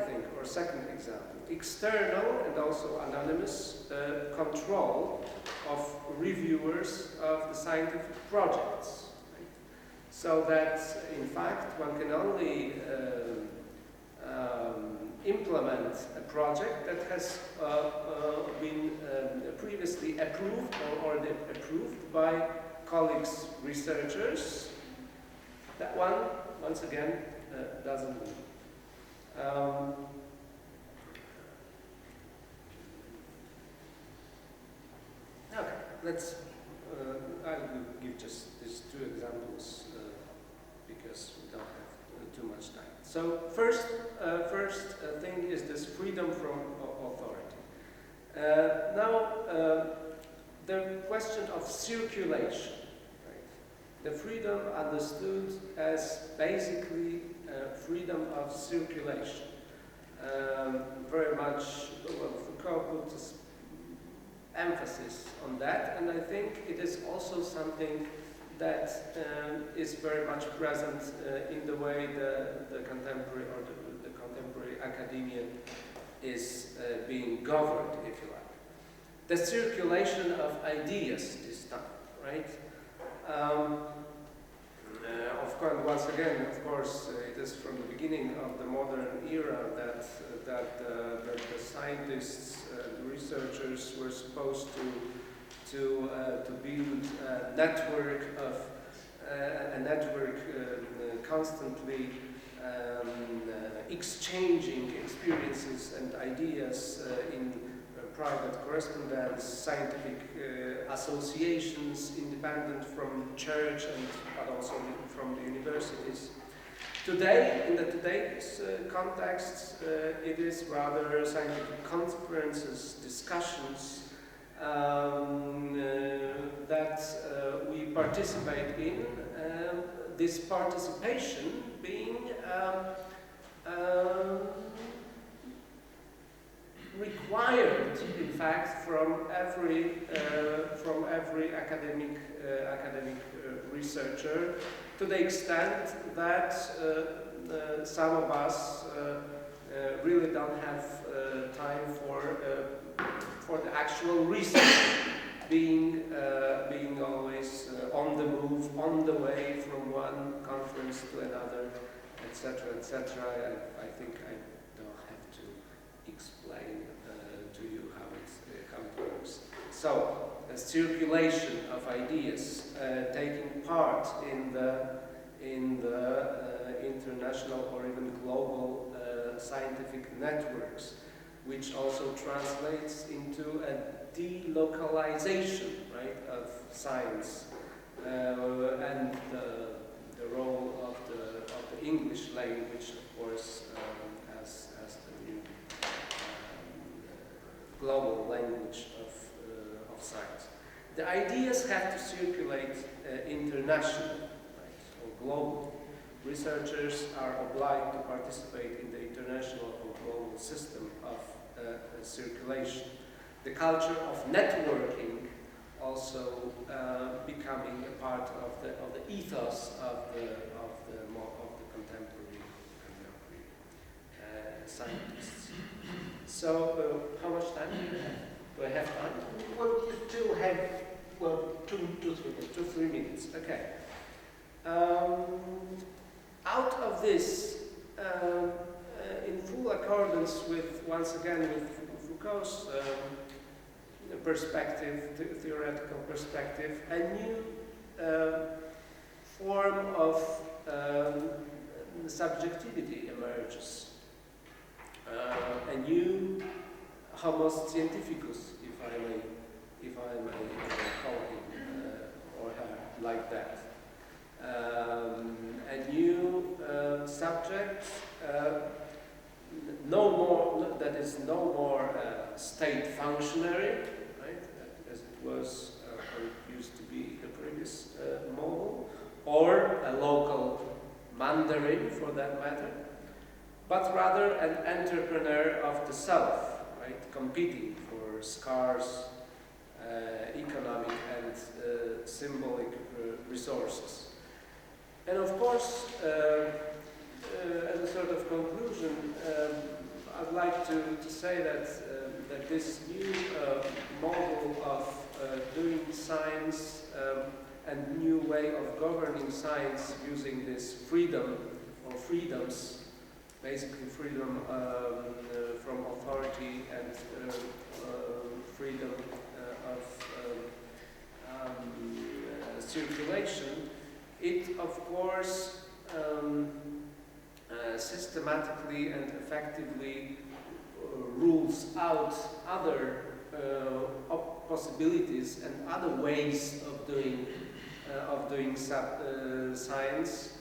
example, external and also anonymous control of reviewers of the scientific projects. Right? So that, in fact, one can only implement a project that has been previously approved or already approved by colleagues, researchers. That one, once again, doesn't move. Okay, let's. I will give just these 2 examples because we don't have too much time. So first thing is this freedom from authority. Now, the question of circulation. Right? The freedom understood as basically freedom of circulation. Very much, Foucault put emphasis on that, and I think it is also something that is very much present in the way the contemporary or the contemporary academia is being governed, if you like. The circulation of ideas this time, right? Of course, once again, of course, it is from the beginning of the modern era that the scientists, researchers were supposed to build a network constantly exchanging experiences and ideas in private correspondence, scientific associations, independent from church and but also from the universities. Today, in today's context, it is rather scientific conferences, discussions that we participate in. This participation being required, in fact, from every academic researcher, to the extent that some of us really don't have time for the actual research, being always on the move, on the way from one conference to another, etc., etc. I think I don't have to explain to you how it works. So, a circulation of ideas, taking part in the international or even global scientific networks, which also translates into a delocalization, right, of science and the role of the English language, of course, as the new global language of science. The ideas have to circulate internationally, right, or globally. Researchers are obliged to participate in the international or global system of circulation. The culture of networking also becoming a part of the ethos of the contemporary scientists. So, how much time do you have? Do I have time? Well, you still have, well, 2 to 3 minutes. 2-3 minutes, okay. Out of this, in full accordance with, once again, with Foucault's perspective, theoretical perspective, a new form of subjectivity emerges. A new homo scientificus, if I may call him or her like that. A new subject, that is no more state functionary, right, as it was or it used to be the previous model, or a local mandarin for that matter, but rather an entrepreneur of the self, right, competing for scarce economic and symbolic resources. And of course, as a sort of conclusion, I'd like to say that this new model of doing science and new way of governing science using this freedom or freedoms, basically freedom from authority and freedom of circulation, it of course systematically and effectively rules out other possibilities and other ways of doing science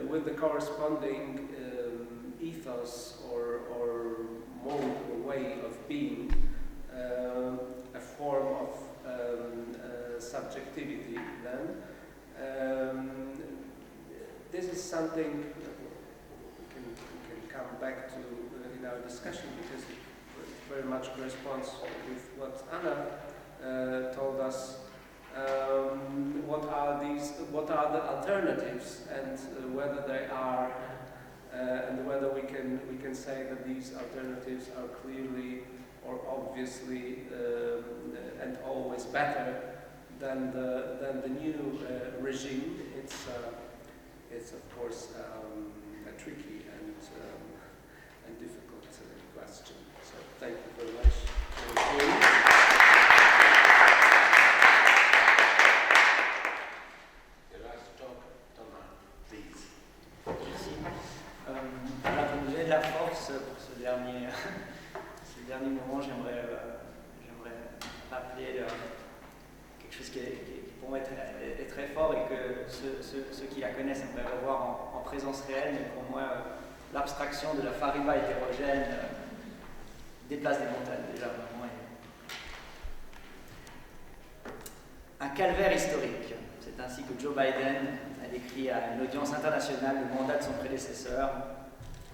with the corresponding ethos or mode or way of being, a form of subjectivity then. This is something we can come back to in our discussion, because it very much corresponds with what Anna told us what are the alternatives, and whether they are, and whether we can say that these alternatives are clearly or obviously and always better than the new regime. It's of course a tricky and difficult question. So thank you very much. Pour donner de la force pour ce dernier moment, j'aimerais rappeler quelque chose qui pour moi est très fort et que ceux qui la connaissent aimeraient revoir en présence réelle, mais pour moi, l'abstraction de la fariba hétérogène déplace des montagnes, déjà vraiment. Un calvaire historique. C'est ainsi que Joe Biden a décrit à une audience internationale le mandat de son prédécesseur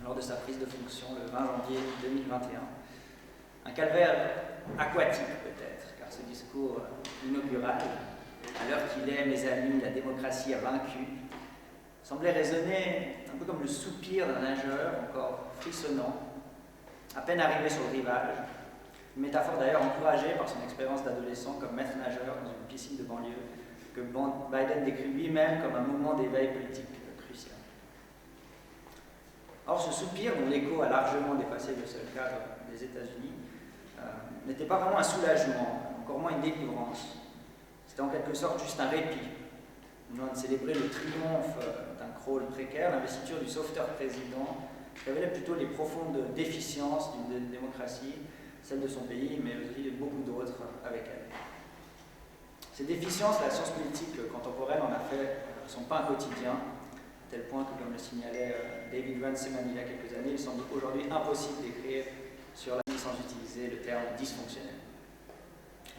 lors de sa prise de fonction le 20 janvier 2021. Un calvaire aquatique peut-être, car ce discours inaugural, à l'heure qu'il est, mes amis, la démocratie a vaincu, semblait résonner un peu comme le soupir d'un nageur encore frissonnant, à peine arrivé sur le rivage, une métaphore d'ailleurs encouragée par son expérience d'adolescent comme maître nageur dans une piscine de banlieue, que Biden décrit lui-même comme un moment d'éveil politique crucial. Or, ce soupir, dont l'écho a largement dépassé le seul cadre des États-Unis, n'était pas vraiment un soulagement, encore moins une délivrance. C'était en quelque sorte juste un répit. Loin de célébrer le triomphe d'un crawl précaire, l'investiture du sauveteur président révélait plutôt les profondes déficiences d'une démocratie, celle de son pays, mais aussi de beaucoup d'autres avec elle. Ces déficiences, la science politique contemporaine en a fait son pain quotidien, à tel point que, comme le signalait David Runciman il y a quelques années, il semble aujourd'hui impossible d'écrire sur la vie sans utiliser le terme dysfonctionnel.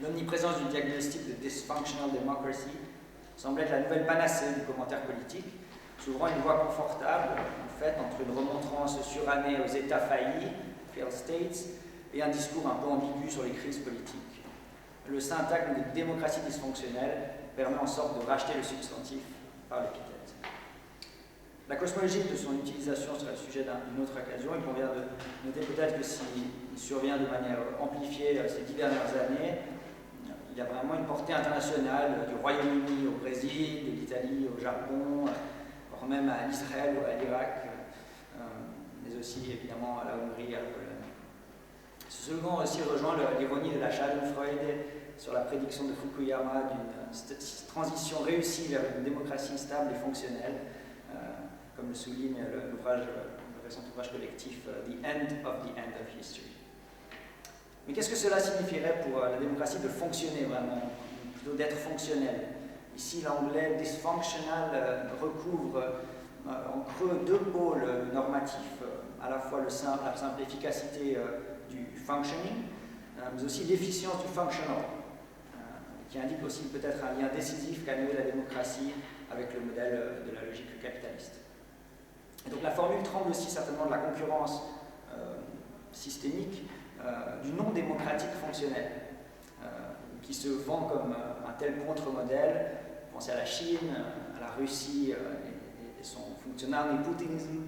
L'omniprésence du diagnostic de dysfunctional democracy semble être la nouvelle panacée du commentaire politique, s'ouvrant une voie confortable, en fait, entre une remontrance surannée aux États faillis, failed states, et un discours un peu ambigu sur les crises politiques. Le syntagme de démocratie dysfonctionnelle permet en sorte de racheter le substantif par l'épithète. La cosmologie de son utilisation sera le sujet d'une autre occasion. Il convient de noter peut-être que s'il survient de manière amplifiée ces 10 dernières années, il y a vraiment une portée internationale, du Royaume-Uni au Brésil, de l'Italie au Japon, voire même à l'Israël ou à l'Irak, mais aussi évidemment à la Hongrie et à la Pologne. Ce second aussi rejoint l'ironie de la Schadenfreude sur la prédiction de Fukuyama d'une transition réussie vers une démocratie stable et fonctionnelle, comme le souligne le récent ouvrage collectif The End of History. Mais qu'est-ce que cela signifierait pour la démocratie de fonctionner vraiment, plutôt d'être fonctionnelle? Ici, l'anglais dysfunctional recouvre en creux deux pôles normatifs, à la fois la simple efficacité du functioning, mais aussi l'efficience du functional, qui indique aussi peut-être un lien décisif qu'a noué la démocratie avec le modèle de la logique capitaliste. Et donc la formule tremble aussi certainement de la concurrence systémique du non démocratique fonctionnel, qui se vend comme un tel contre-modèle. Pensez à la Chine, à la Russie et son fonctionnal népotisme,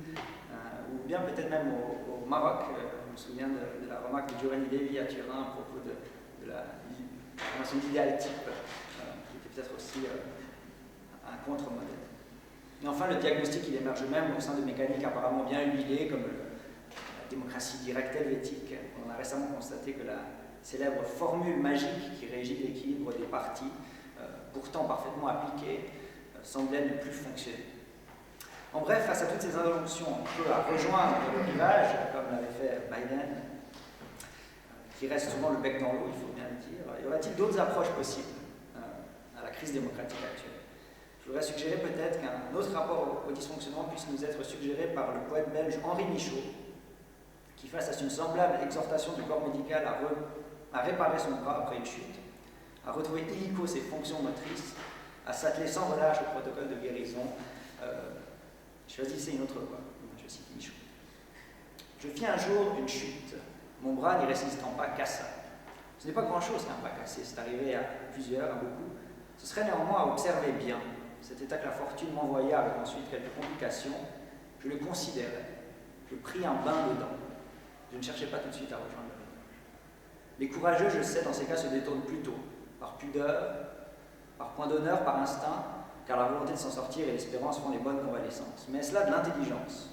ou bien peut-être même au Maroc. Je me souviens de la remarque de Giovanni Levi à Turin à propos de la formation d'idéal type, qui était peut-être aussi un contre-modèle. Et enfin, le diagnostic, il émerge même au sein de mécaniques apparemment bien huilées, comme la démocratie directe helvétique. On a récemment constaté que la célèbre formule magique qui régit l'équilibre des partis, pourtant parfaitement appliquée, semblait ne plus fonctionner. En bref, face à toutes ces injonctions, on peut rejoindre le rivage, comme l'avait fait Biden, qui reste souvent le bec dans l'eau, il faut bien le dire. Y aurait-il d'autres approches possibles à la crise démocratique actuelle? Je voudrais suggérer peut-être qu'un autre rapport au dysfonctionnement puisse nous être suggéré par le poète belge Henri Michał, qui, face à une semblable exhortation du corps médical à réparer son bras après une chute, à retrouver illico ses fonctions motrices, à s'atteler sans relâche au protocole de guérison, choisissez une autre voie. Je cite Michał. Je fis un jour une chute, mon bras n'y résistant pas cassa. Ce n'est pas grand-chose qu'un bras cassé, c'est arrivé à plusieurs, à beaucoup. Ce serait néanmoins à observer bien. Cet état que la fortune m'envoyait avec ensuite quelques complications, je le considérais. Je pris un bain dedans. Je ne cherchais pas tout de suite à rejoindre le rivage. Les courageux, je sais, dans ces cas se détournent plutôt, par pudeur, par point d'honneur, par instinct, car la volonté de s'en sortir et l'espérance font les bonnes convalescences. Mais est-ce là de l'intelligence?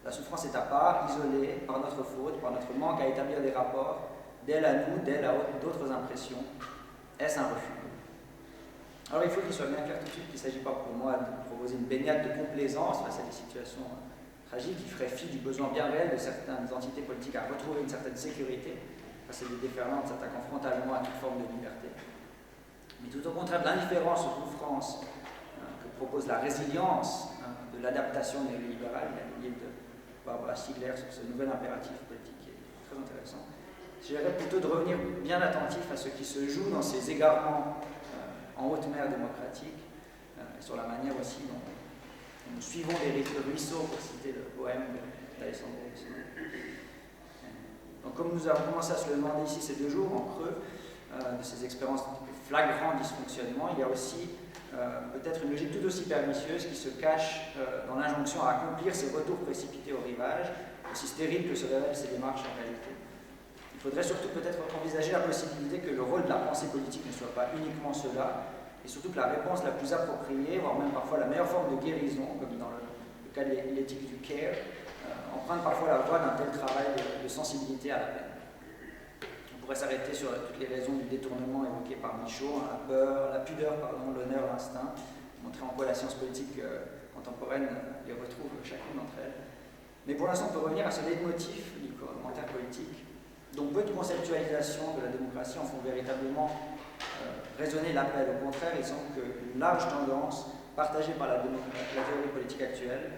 La souffrance est à part, isolée, par notre faute, par notre manque à établir des rapports, d'elle à nous, d'elle à d'autres impressions. Est-ce un refus? Alors il faut qu'il soit bien clair tout de suite qu'il ne s'agit pas pour moi de proposer une baignade de complaisance face à des situations tragiques qui feraient fi du besoin bien réel de certaines entités politiques à retrouver une certaine sécurité face à des déferlantes s'attaquant frontalement à toute forme de liberté. Mais tout au contraire de l'indifférence aux souffrances que propose la résilience de l'adaptation néolibérale, il y a un livre de Barbara Stiegler sur ce nouvel impératif politique qui est très intéressant. J'aimerais plutôt de revenir bien attentif à ce qui se joue dans ces égarements en haute mer démocratique, et sur la manière aussi dont nous suivons les ruisseaux, pour citer le poème d'Alessandro. Donc comme nous avons commencé à se le demander ici ces 2 jours, en creux, de ces expériences de flagrant dysfonctionnement, il y a aussi peut-être une logique tout aussi pernicieuse qui se cache dans l'injonction à accomplir ces retours précipités au rivage, aussi stériles que se révèlent ces démarches en réalité. Il faudrait surtout peut-être envisager la possibilité que le rôle de la pensée politique ne soit pas uniquement cela, et surtout que la réponse la plus appropriée, voire même parfois la meilleure forme de guérison, comme dans le cas de l'éthique du care, emprunte parfois la voie d'un tel travail de sensibilité à la peine. On pourrait s'arrêter sur toutes les raisons du détournement évoqué par Michał, la pudeur, l'honneur, l'instinct, montrer en quoi la science politique contemporaine les retrouve chacune d'entre elles. Mais pour l'instant, on peut revenir à ce leitmotiv du commentaire politique, dont peu de conceptualisation de la démocratie en font véritablement résonner l'appel. Au contraire, il semble qu'une large tendance, partagée par la théorie politique actuelle,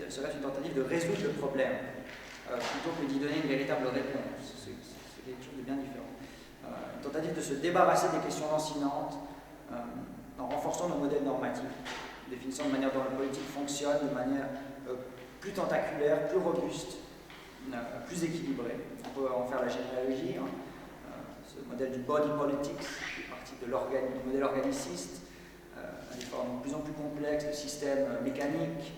serait une tentative de résoudre le problème, plutôt que d'y donner une véritable réponse. C'est quelque chose de bien différent. Une tentative de se débarrasser des questions lancinantes en renforçant nos modèles normatifs, définissant de manière dont la politique fonctionne de manière plus tentaculaire, plus robuste, plus équilibrée. On peut en faire la généalogie, ce modèle du body politics, qui est parti du modèle organiciste, à des formes de plus en plus complexes de systèmes mécaniques,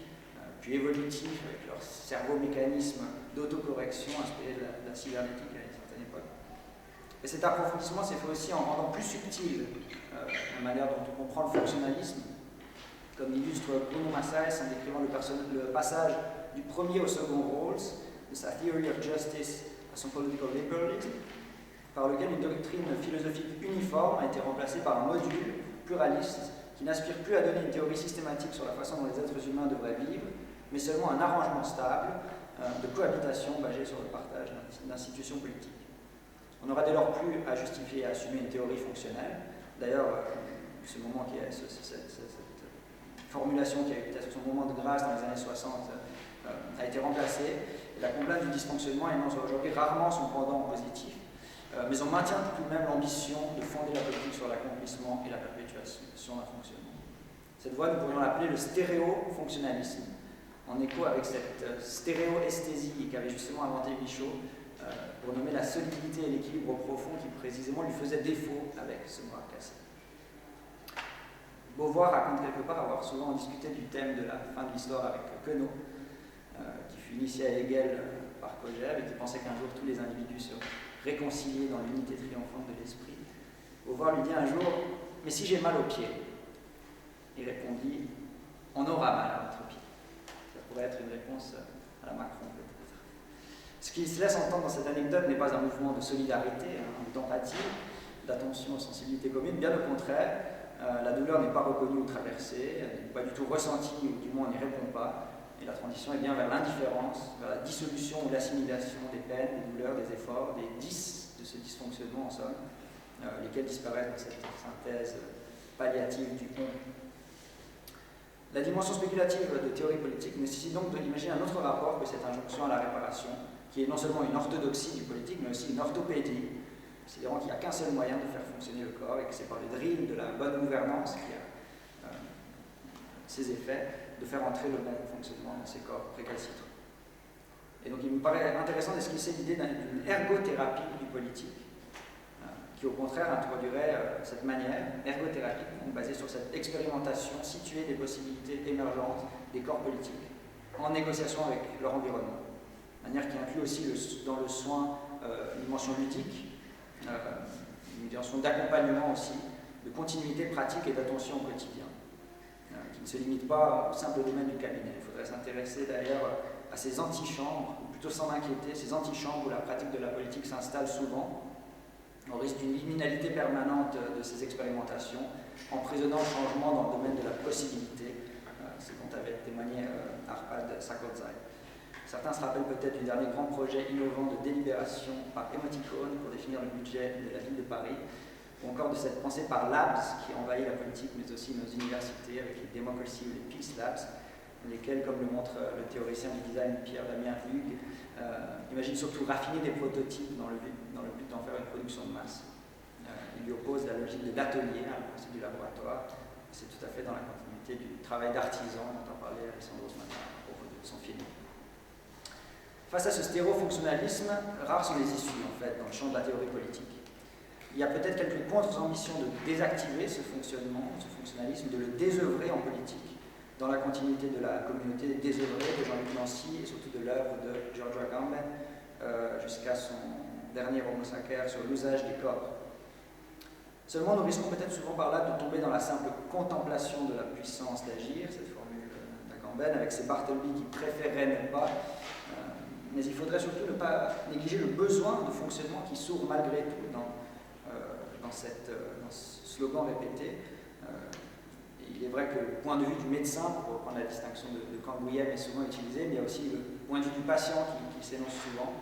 puis évolutifs, avec leur cerveau-mécanisme d'autocorrection inspiré de la cybernétique à une certaine époque. Et cet approfondissement s'est fait aussi en rendant plus subtil la manière dont on comprend le fonctionnalisme, comme l'illustre Bruno Massès en décrivant le passage du premier au second Rawls, de sa Theory of Justice à son Political Liberalism, par lequel une doctrine philosophique uniforme a été remplacée par un module pluraliste qui n'aspire plus à donner une théorie systématique sur la façon dont les êtres humains devraient vivre, mais seulement un arrangement stable de cohabitation basé sur le partage d'institutions politiques. On n'aura dès lors plus à justifier et à assumer une théorie fonctionnelle. D'ailleurs, ce moment qui est cette formulation qui a eu peut-être son moment de grâce dans les années 60 a été remplacée. Et la complainte du dysfonctionnement énonce aujourd'hui rarement son pendant positif, mais on maintient tout de même l'ambition de fonder la politique sur l'accomplissement et la perpétuation d'un fonctionnement. Cette voie, nous pourrions l'appeler le stéréo-fonctionnalisme, en écho avec cette stéréo-esthésie qu'avait justement inventé Michał pour nommer la solidité et l'équilibre profond qui précisément lui faisait défaut avec ce bras cassé. Beauvoir raconte quelque part avoir souvent discuté du thème de la fin de l'histoire avec Keynote, qui fut initié à Hegel par Chez et qui pensait qu'un jour tous les individus seraient réconciliés dans l'unité triomphante de l'esprit. Beauvoir lui dit un jour « Mais si j'ai mal aux pieds ?» Il répondit « On aura mal à votre pied. » Ça pourrait être une réponse à la Macron peut-être. Ce qui se laisse entendre dans cette anecdote n'est pas un mouvement de solidarité, une tentative d'attention aux sensibilités communes, bien au contraire. La douleur n'est pas reconnue ou traversée, elle n'est pas du tout ressentie, ou du moins on n'y répond pas. Et la transition est bien vers l'indifférence, vers la dissolution ou l'assimilation des peines, des douleurs, des efforts, des de ce dysfonctionnement en somme, lesquels disparaissent dans cette synthèse palliative du on. La dimension spéculative de théorie politique nécessite donc de l'imaginer un autre rapport que cette injonction à la réparation, qui est non seulement une orthodoxie du politique, mais aussi une orthopédie, considérant qu'il n'y a qu'un seul moyen de faire fonctionner le corps et que c'est par le drill de la bonne gouvernance qui a ses effets, de faire entrer le bon fonctionnement dans ces corps récalcitrants. Et donc il me paraît intéressant d'esquisser l'idée d'une ergothérapie du politique, qui au contraire introduirait cette manière ergothérapique, donc basée sur cette expérimentation située des possibilités émergentes des corps politiques, en négociation avec leur environnement. Manière qui inclut aussi dans le soin une dimension ludique, une dimension d'accompagnement aussi, de continuité pratique et d'attention au quotidien, qui ne se limite pas au simple domaine du cabinet. Il faudrait s'intéresser d'ailleurs à ces antichambres, ou plutôt s'en inquiéter, ces antichambres où la pratique de la politique s'installe souvent, au risque d'une liminalité permanente de ces expérimentations, emprisonnant le changement dans le domaine de la possibilité, ce dont avait témoigné Arpad Sakodzai. Certains se rappellent peut-être du dernier grand projet innovant de délibération par émoticône pour définir le budget de la ville de Paris, ou encore de cette pensée par labs qui envahit la politique, mais aussi nos universités avec les démocraties ou les peace labs, lesquels, comme le montre le théoricien du design Pierre-Damien Hugues, imagine surtout raffiner des prototypes dans le but d'en faire une production de masse. Il lui oppose la logique de l'atelier, le principe du laboratoire. C'est tout à fait dans la continuité du travail d'artisan dont a parlé Alessandro ce matin à propos de son film. Face à ce stéréofonctionnalisme, rares sont les issues en fait dans le champ de la théorie politique. Il y a peut-être quelques contre-ambitions de désactiver ce fonctionnement, ce fonctionnalisme, de le désœuvrer en politique, dans la continuité de la communauté désœuvrée de Jean-Luc Nancy et surtout de l'œuvre de Giorgio Agamben jusqu'à son dernier homo sacer sur l'usage des corps. Seulement, nous risquons peut-être souvent par là de tomber dans la simple contemplation de la puissance d'agir, cette formule d'Agamben, avec ces Bartleby qui préféraient ne pas, mais il faudrait surtout ne pas négliger le besoin de fonctionnement qui sourd malgré tout dans ce slogan répété. Il est vrai que le point de vue du médecin, pour reprendre la distinction de Canguilhem, est souvent utilisé, mais il y a aussi le point de vue du patient qui s'énonce souvent.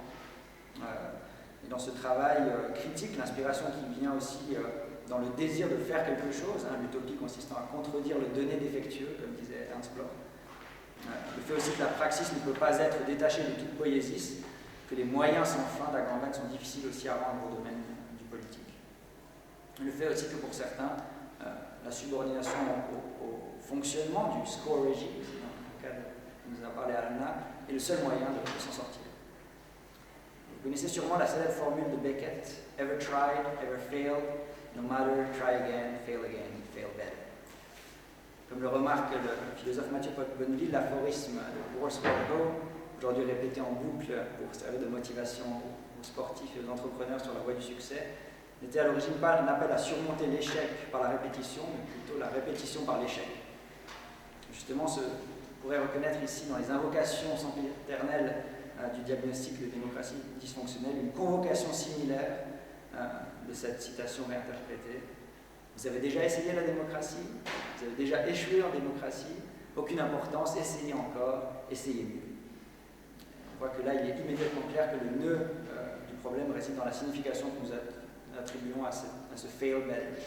Et dans ce travail critique, l'inspiration qui vient aussi dans le désir de faire quelque chose, l'utopie consistant à contredire le donné défectueux, comme disait Ernst Bloch. Le fait aussi que la praxis ne peut pas être détachée de toute poésis, que les moyens sans fin d'Agamben sont difficiles aussi à rendre au domaine du politique. Le fait aussi que pour certains, la subordination au fonctionnement du score régime, dans lequel nous a parlé Aula, est le seul moyen de s'en sortir. Vous connaissez sûrement la célèbre formule de Beckett, « Ever tried, ever failed, no matter, try again, fail better ». Comme le remarque le philosophe Mathieu Bonneville, l'aphorisme de Wordsworth, aujourd'hui répété en boucle pour servir de motivation aux sportifs et aux entrepreneurs sur la voie du succès, n'était à l'origine pas un appel à surmonter l'échec par la répétition, mais plutôt la répétition par l'échec. Justement, on pourrait reconnaître ici dans les invocations sempiternelles du diagnostic de démocratie dysfonctionnelle une convocation similaire de cette citation réinterprétée. Vous avez déjà essayé la démocratie, vous avez déjà échoué en démocratie, aucune importance, essayez encore, essayez mieux. On voit que là, il est immédiatement clair que le nœud du problème réside dans la signification que nous attribuons à ce fail better.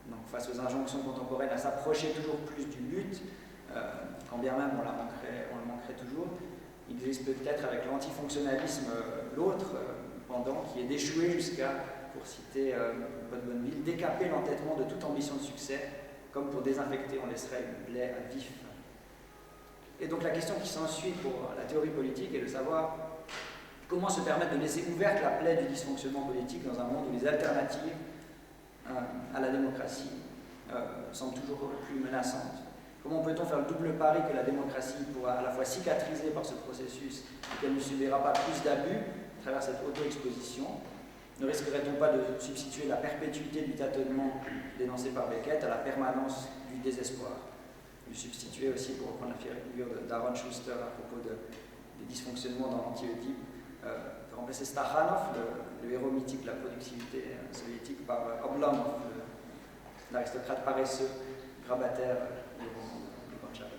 Donc, face aux injonctions contemporaines à s'approcher toujours plus du but, quand bien même on le manquerait toujours, il existe peut-être avec l'antifonctionnalisme l'autre pendant qui est d'échouer jusqu'à, pour citer Paul Bonneville, décaper l'entêtement de toute ambition de succès, comme pour désinfecter, on laisserait une plaie à vif. Et donc la question qui s'ensuit pour la théorie politique est de savoir comment se permettre de laisser ouverte la plaie du dysfonctionnement politique dans un monde où les alternatives à la démocratie semblent toujours plus menaçantes. Comment peut-on faire le double pari que la démocratie pourra à la fois cicatriser par ce processus et qu'elle ne subira pas plus d'abus à travers cette auto-exposition? Ne risquerait-on pas de substituer la perpétuité du tâtonnement dénoncé par Beckett à la permanence du désespoir? De substituer aussi, pour reprendre la figure d'Aaron Schuster à propos des dysfonctionnements dans l'anti-Oedipe, de remplacer Stakhanov, le héros mythique de la productivité soviétique, par Oblomov, l'aristocrate paresseux, grabataire du roman de Goncharov.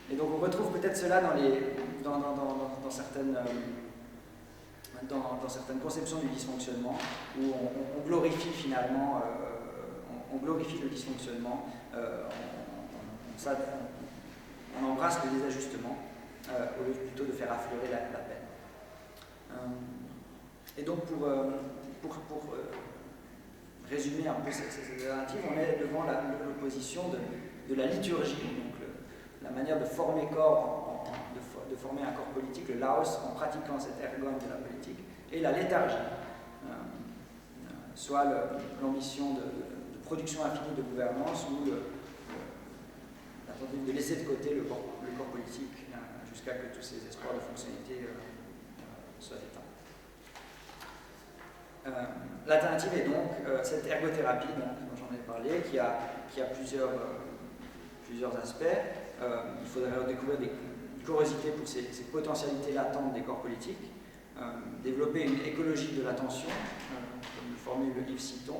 Et donc on retrouve peut-être cela dans certaines conceptions du dysfonctionnement, où on glorifie finalement, on glorifie le dysfonctionnement, on embrasse le désajustement, au lieu plutôt de faire affleurer la peine. Et donc pour résumer un peu ces alternatives, on est devant l'opposition de la liturgie, donc la manière de former corps, de former un corps politique, le laos, en pratiquant cet ergon de la politique, et la léthargie, soit l'ambition de production infinie de gouvernance ou la tentative de laisser de côté le corps politique jusqu'à que tous ces espoirs de fonctionnalité soient éteints. L'alternative est donc cette ergothérapie dont j'en ai parlé, qui a plusieurs aspects. Il faudrait découvrir des curiosités pour ces potentialités latentes des corps politiques, développer une écologie de l'attention, comme le formule Yves Citon,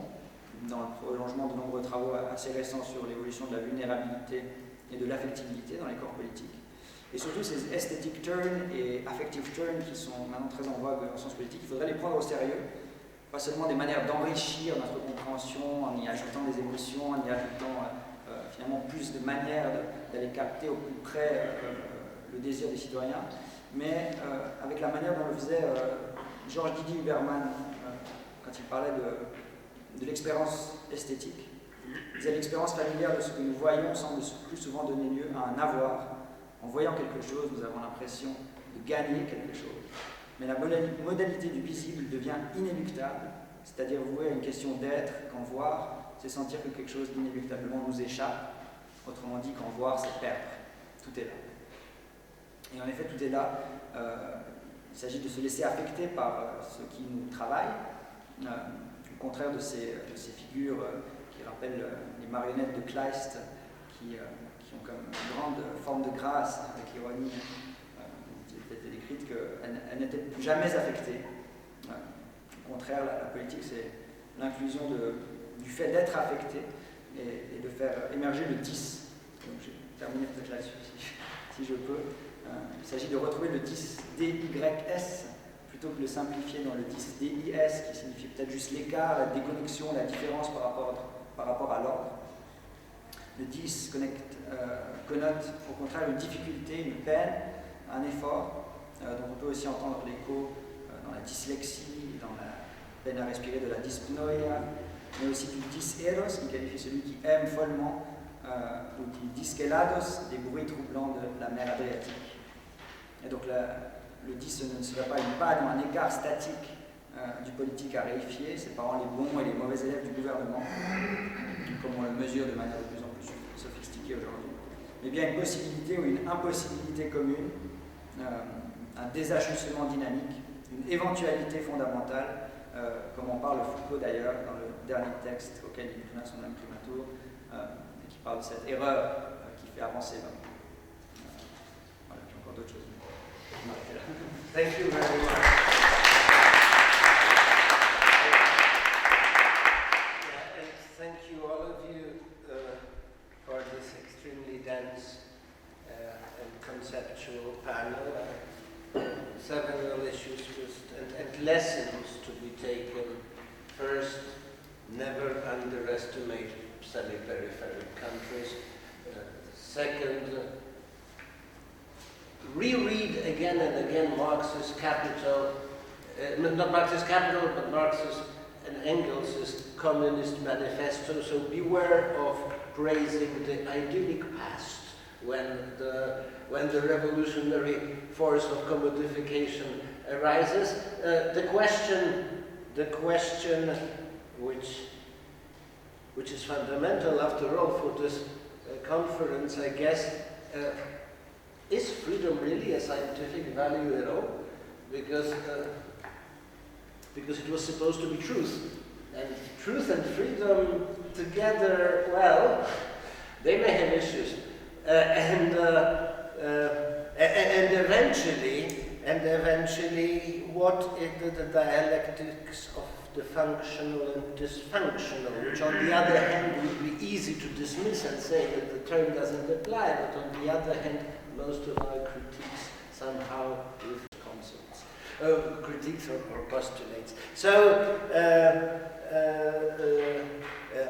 dans le prolongement de nombreux travaux assez récents sur l'évolution de la vulnérabilité et de l'affectivité dans les corps politiques. Et surtout ces aesthetic turns et affective turns qui sont maintenant très en vogue en sciences politiques, il faudrait les prendre au sérieux, pas seulement des manières d'enrichir notre compréhension en y ajoutant des émotions, en y ajoutant finalement plus de manières d'aller capter au plus près le désir des citoyens, mais avec la manière dont le faisait Georges Didier Huberman quand il parlait de l'expérience esthétique. Il disait l'expérience familière de ce que nous voyons semble plus souvent donner lieu à un avoir. En voyant quelque chose, nous avons l'impression de gagner quelque chose. Mais la modalité du visible devient inéluctable, c'est-à-dire vouée à une question d'être, qu'en voir, c'est sentir que quelque chose d'inéluctablement nous échappe. Autrement dit, qu'en voir, c'est perdre. Tout est là. Et en effet, tout est là. Il s'agit de se laisser affecter par ce qui nous travaille, au contraire de ces figures qui rappellent les marionnettes de Kleist, qui ont comme une grande forme de grâce, avec ironie, qui était décrite qu'elles n'étaient jamais affectées. Au contraire, la politique, c'est l'inclusion du fait d'être affecté et de faire émerger le 10. Donc, je vais terminer peut-être là-dessus, si je peux. Il s'agit de retrouver le 10 DYS plutôt que de le simplifier dans le 10 DIS, qui signifie peut-être juste l'écart, la déconnexion, la différence par rapport à l'ordre. Le 10 connote au contraire une difficulté, une peine, un effort, dont on peut aussi entendre l'écho dans la dyslexie, dans la peine à respirer de la dyspnoïa, mais aussi du dyséros, qui qualifie celui qui aime follement, ou du dyskelados, des bruits troublants de la mer Adriatique. Et donc le 10 ne serait pas une panne ou un écart statique du politique à réifier, séparant les bons et les mauvais élèves du gouvernement, comme on le mesure de manière de plus en plus sophistiquée aujourd'hui, mais bien une possibilité ou une impossibilité commune, un désajustement dynamique, une éventualité fondamentale, comme en parle Foucault d'ailleurs dans le dernier texte auquel il prima son imprimatur, et qui parle de cette erreur qui fait avancer l'homme. Voilà, j'ai encore d'autres choses. Thank you very much. Thank you, all of you, for this extremely dense and conceptual panel. Several issues and lessons to be taken. First, never underestimate semi-peripheral countries. Second, reread again and again Marx's Capital, not Marx's Capital, but Marx's and Engels' Communist Manifesto. So beware of praising the idyllic past when the revolutionary force of commodification arises. The question which is fundamental after all for this conference, I guess, is freedom really a scientific value at all? Because it was supposed to be truth. And truth and freedom together, well, they may have issues. And eventually, what is the dialectics of the functional and dysfunctional, which on the other hand would be easy to dismiss and say that the term doesn't apply, but on the other hand, most of our critiques somehow with concepts, critiques or postulates. So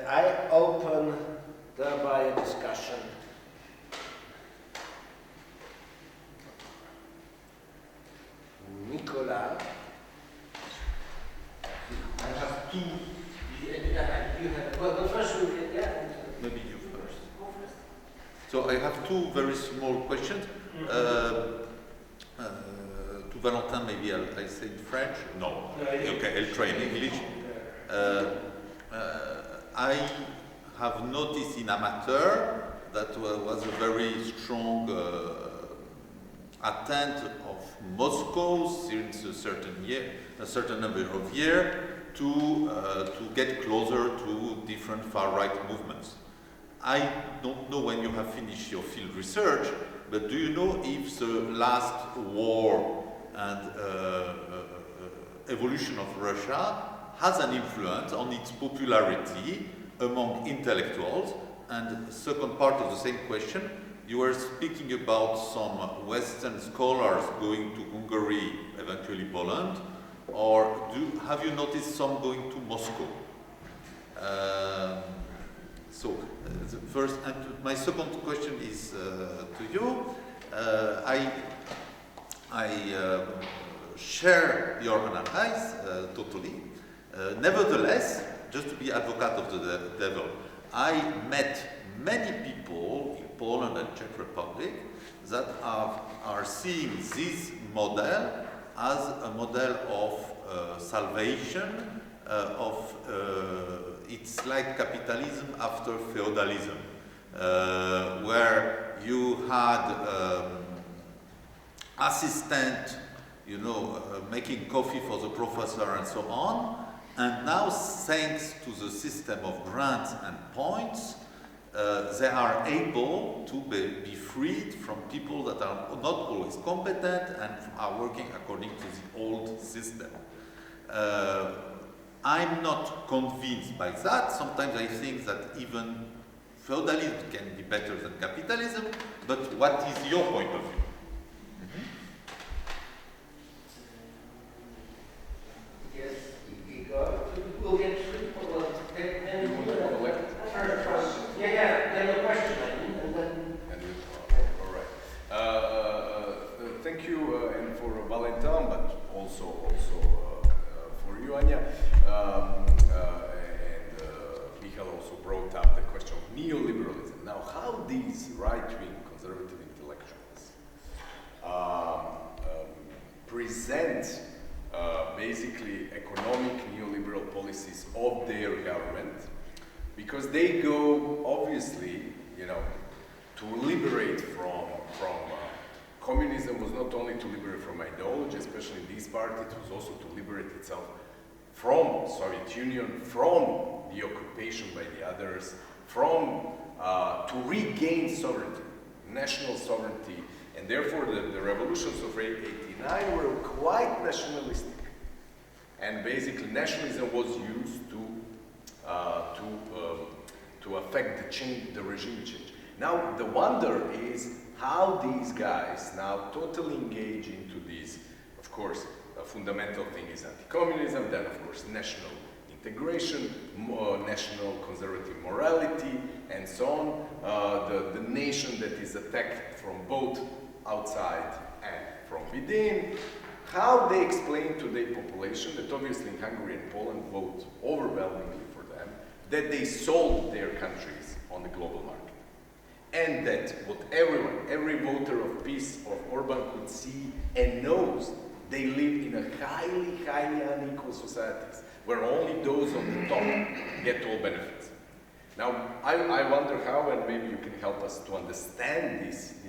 I open thereby a discussion. Nicolas. I have two. You have, well, first you can, yeah. Maybe you first. So I have two very small questions. To Valentin, maybe I'll say in French. No. Okay, I'll try in English. I have noticed in amateur that was a very strong attempt of Moscow since a certain number of years to get closer to different far-right movements. I don't know when you have finished your field research, but do you know if the last war and evolution of Russia has an influence on its popularity among intellectuals? And the second part of the same question, you were speaking about some Western scholars going to Hungary, eventually Poland, or have you noticed some going to Moscow? The first, and my second question is to you. I share your analysis totally. Nevertheless, just to be advocate of the devil, I met many people in Poland and Czech Republic that are seeing this model as a model of salvation, it's like capitalism after feudalism, where you had assistant, making coffee for the professor and so on, and now thanks to the system of grants and points, they are able to be freed from people that are not always competent and are working according to the old system. I'm not convinced by that. Sometimes I think that even feudalism can be better than capitalism, but what is your point of view? Yes, we'll get through. Then the question, and then. All right. Thank you, and for Valentin, but also for you, Anya. And Michał also brought up the question of neoliberalism. Now, how these right-wing conservative intellectuals present basically economic neoliberal policies of their government, because they go obviously, to liberate from communism was not only to liberate from ideology, especially in this part, it was also to liberate itself from Soviet Union, from the occupation by the others, from to regain sovereignty, national sovereignty, and therefore the revolutions of 89 were quite nationalistic, and basically nationalism was used to affect the regime change. Now the wonder is how these guys now totally engage into this. Of course, a fundamental thing is anti-communism, then of course national integration, national conservative morality, and so on. The nation that is attacked from both outside and from within. How they explain to the population that obviously in Hungary and Poland vote overwhelmingly for them, that they sold their countries on the global market. And that what every voter of peace of Orban could see and knows, they live in a highly unequal societies, where only those on the top get all benefits. Now, I wonder how, and maybe you can help us to understand this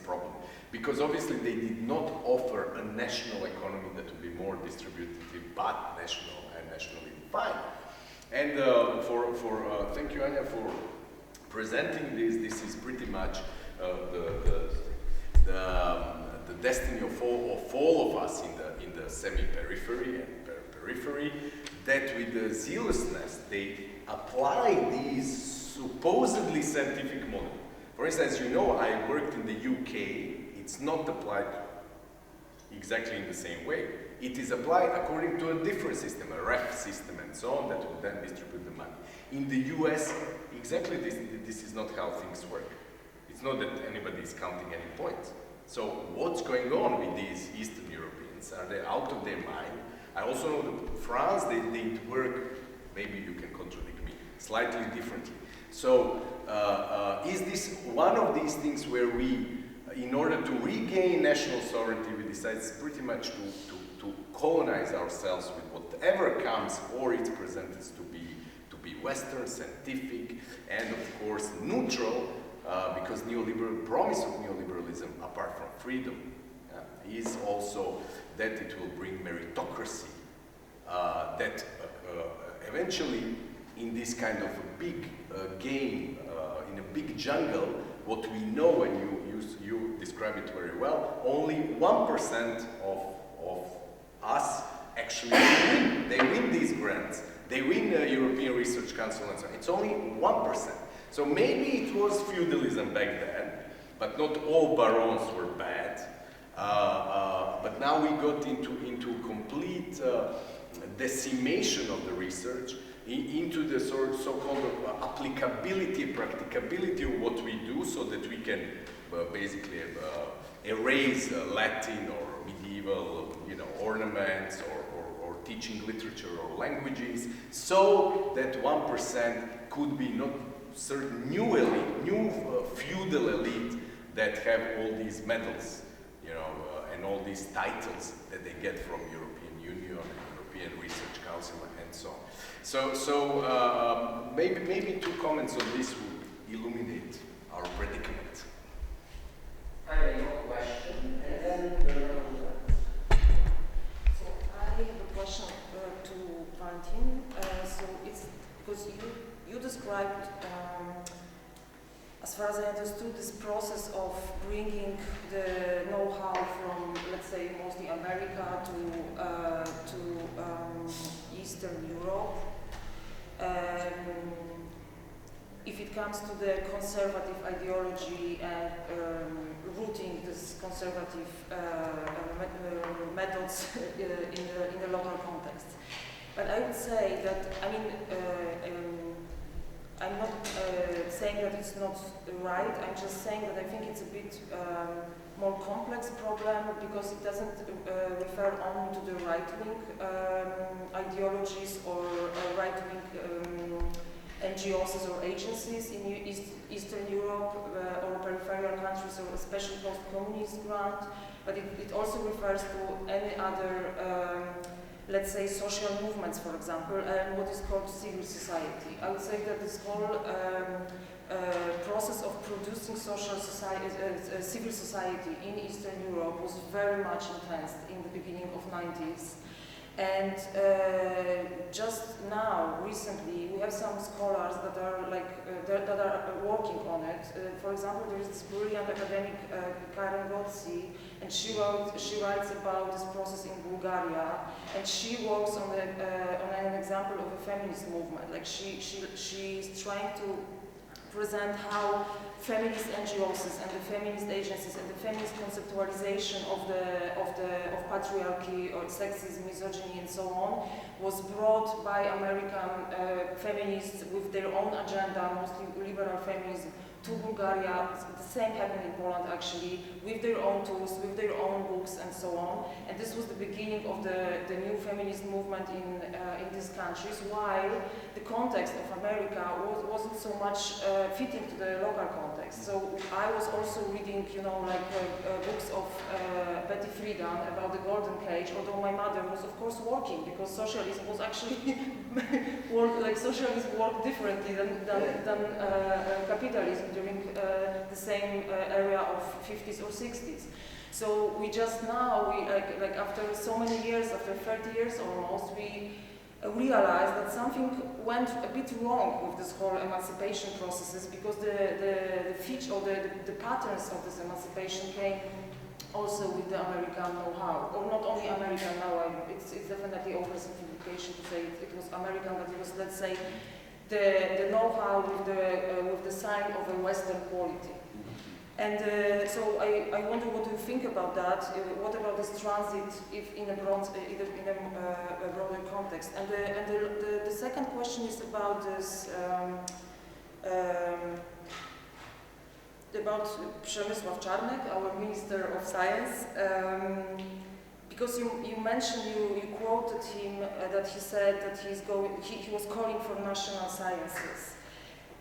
problem. Because obviously they did not offer a national economy that would be more distributive, but national and nationally defined. And thank you, Anya, for presenting this. This is pretty much the destiny of all of us in the semi-periphery and periphery, that with the zealousness they apply these supposedly scientific models. For instance, I worked in the UK. It's not applied exactly in the same way. It is applied according to a different system, a ref system and so on, that will then distribute the money. In the US, exactly this is not how things work. It's not that anybody is counting any points. So what's going on with these Eastern Europeans? Are they out of their mind? I also know that France, they work, maybe you can contradict me, slightly differently. So is this one of these things where we, in order to regain national sovereignty, we decide pretty much to to colonize ourselves with whatever comes, or it's presented to be Western, scientific, and of course neutral, because promise of neoliberalism, apart from freedom, is also that it will bring meritocracy, that eventually in this kind of a big game, in a big jungle, what we know, and you describe it very well, only 1% of us actually win. They win these grants. They win the European Research Council and so on. It's only 1%. So maybe it was feudalism back then, but not all barons were bad. But now we got into complete decimation of the research, into the so-called applicability, practicability of what we do, so that we can basically erase Latin or medieval, ornaments or teaching literature or languages, so that 1% could be not certain new elite, new feudal elite that have all these medals, and all these titles that they get from European Union and European Research Council and so on. So maybe 2 comments on this would illuminate our predicament. I have a question, and then So I have a question to Valentin. So it's because you described, as far as I understood, this process of bringing the know-how from, let's say, mostly America to Eastern Europe. If it comes to the conservative ideology and rooting this conservative methods in the local context. But I would say that, I'm not saying that it's not right, I'm just saying that I think it's a bit more complex problem, because it doesn't refer only to the right-wing ideologies or right-wing NGOs or agencies in Eastern Europe or peripheral countries, or especially post-communist ground, but it also refers to any other let's say social movements, for example, and what is called civil society. I would say that this whole process of producing civil society in Eastern Europe was very much intense in the beginning of 90s. And just now, recently, we have some scholars that are that are working on it. For example, there is this brilliant academic Krakowskie, and she writes about this process in Bulgaria, and she works on an example of a feminist movement. Like she's trying to present how feminist NGOs and the feminist agencies and the feminist conceptualization of patriarchy or sexism, misogyny and so on was brought by American feminists with their own agenda, mostly liberal feminism, to Bulgaria. The same happened in Poland actually, with their own tools, with their own books and so on. And this was the beginning of the new feminist movement in these countries, while the context of America wasn't so much fitting to the local context. So I was also reading, books of Betty Friedan about the Golden Cage, although my mother was of course working, because socialism was actually socialism worked differently than capitalism during the same area of 50s or 60s. So we just now, after so many years, after 30 years almost, we realized that something went a bit wrong with this whole emancipation processes, because the feature or the patterns of this emancipation came also with the American know-how, or not only American now. It's definitely oversimplification to say it was American, but it was, let's say, the know-how with the sign of a Western quality. And so I wonder, what do you think about that? What about this transit, if in a broader context? And the second question is about this, about Przemysław Czarnek, our Minister of Science, because you mentioned, you quoted him that he said that he was calling for national sciences.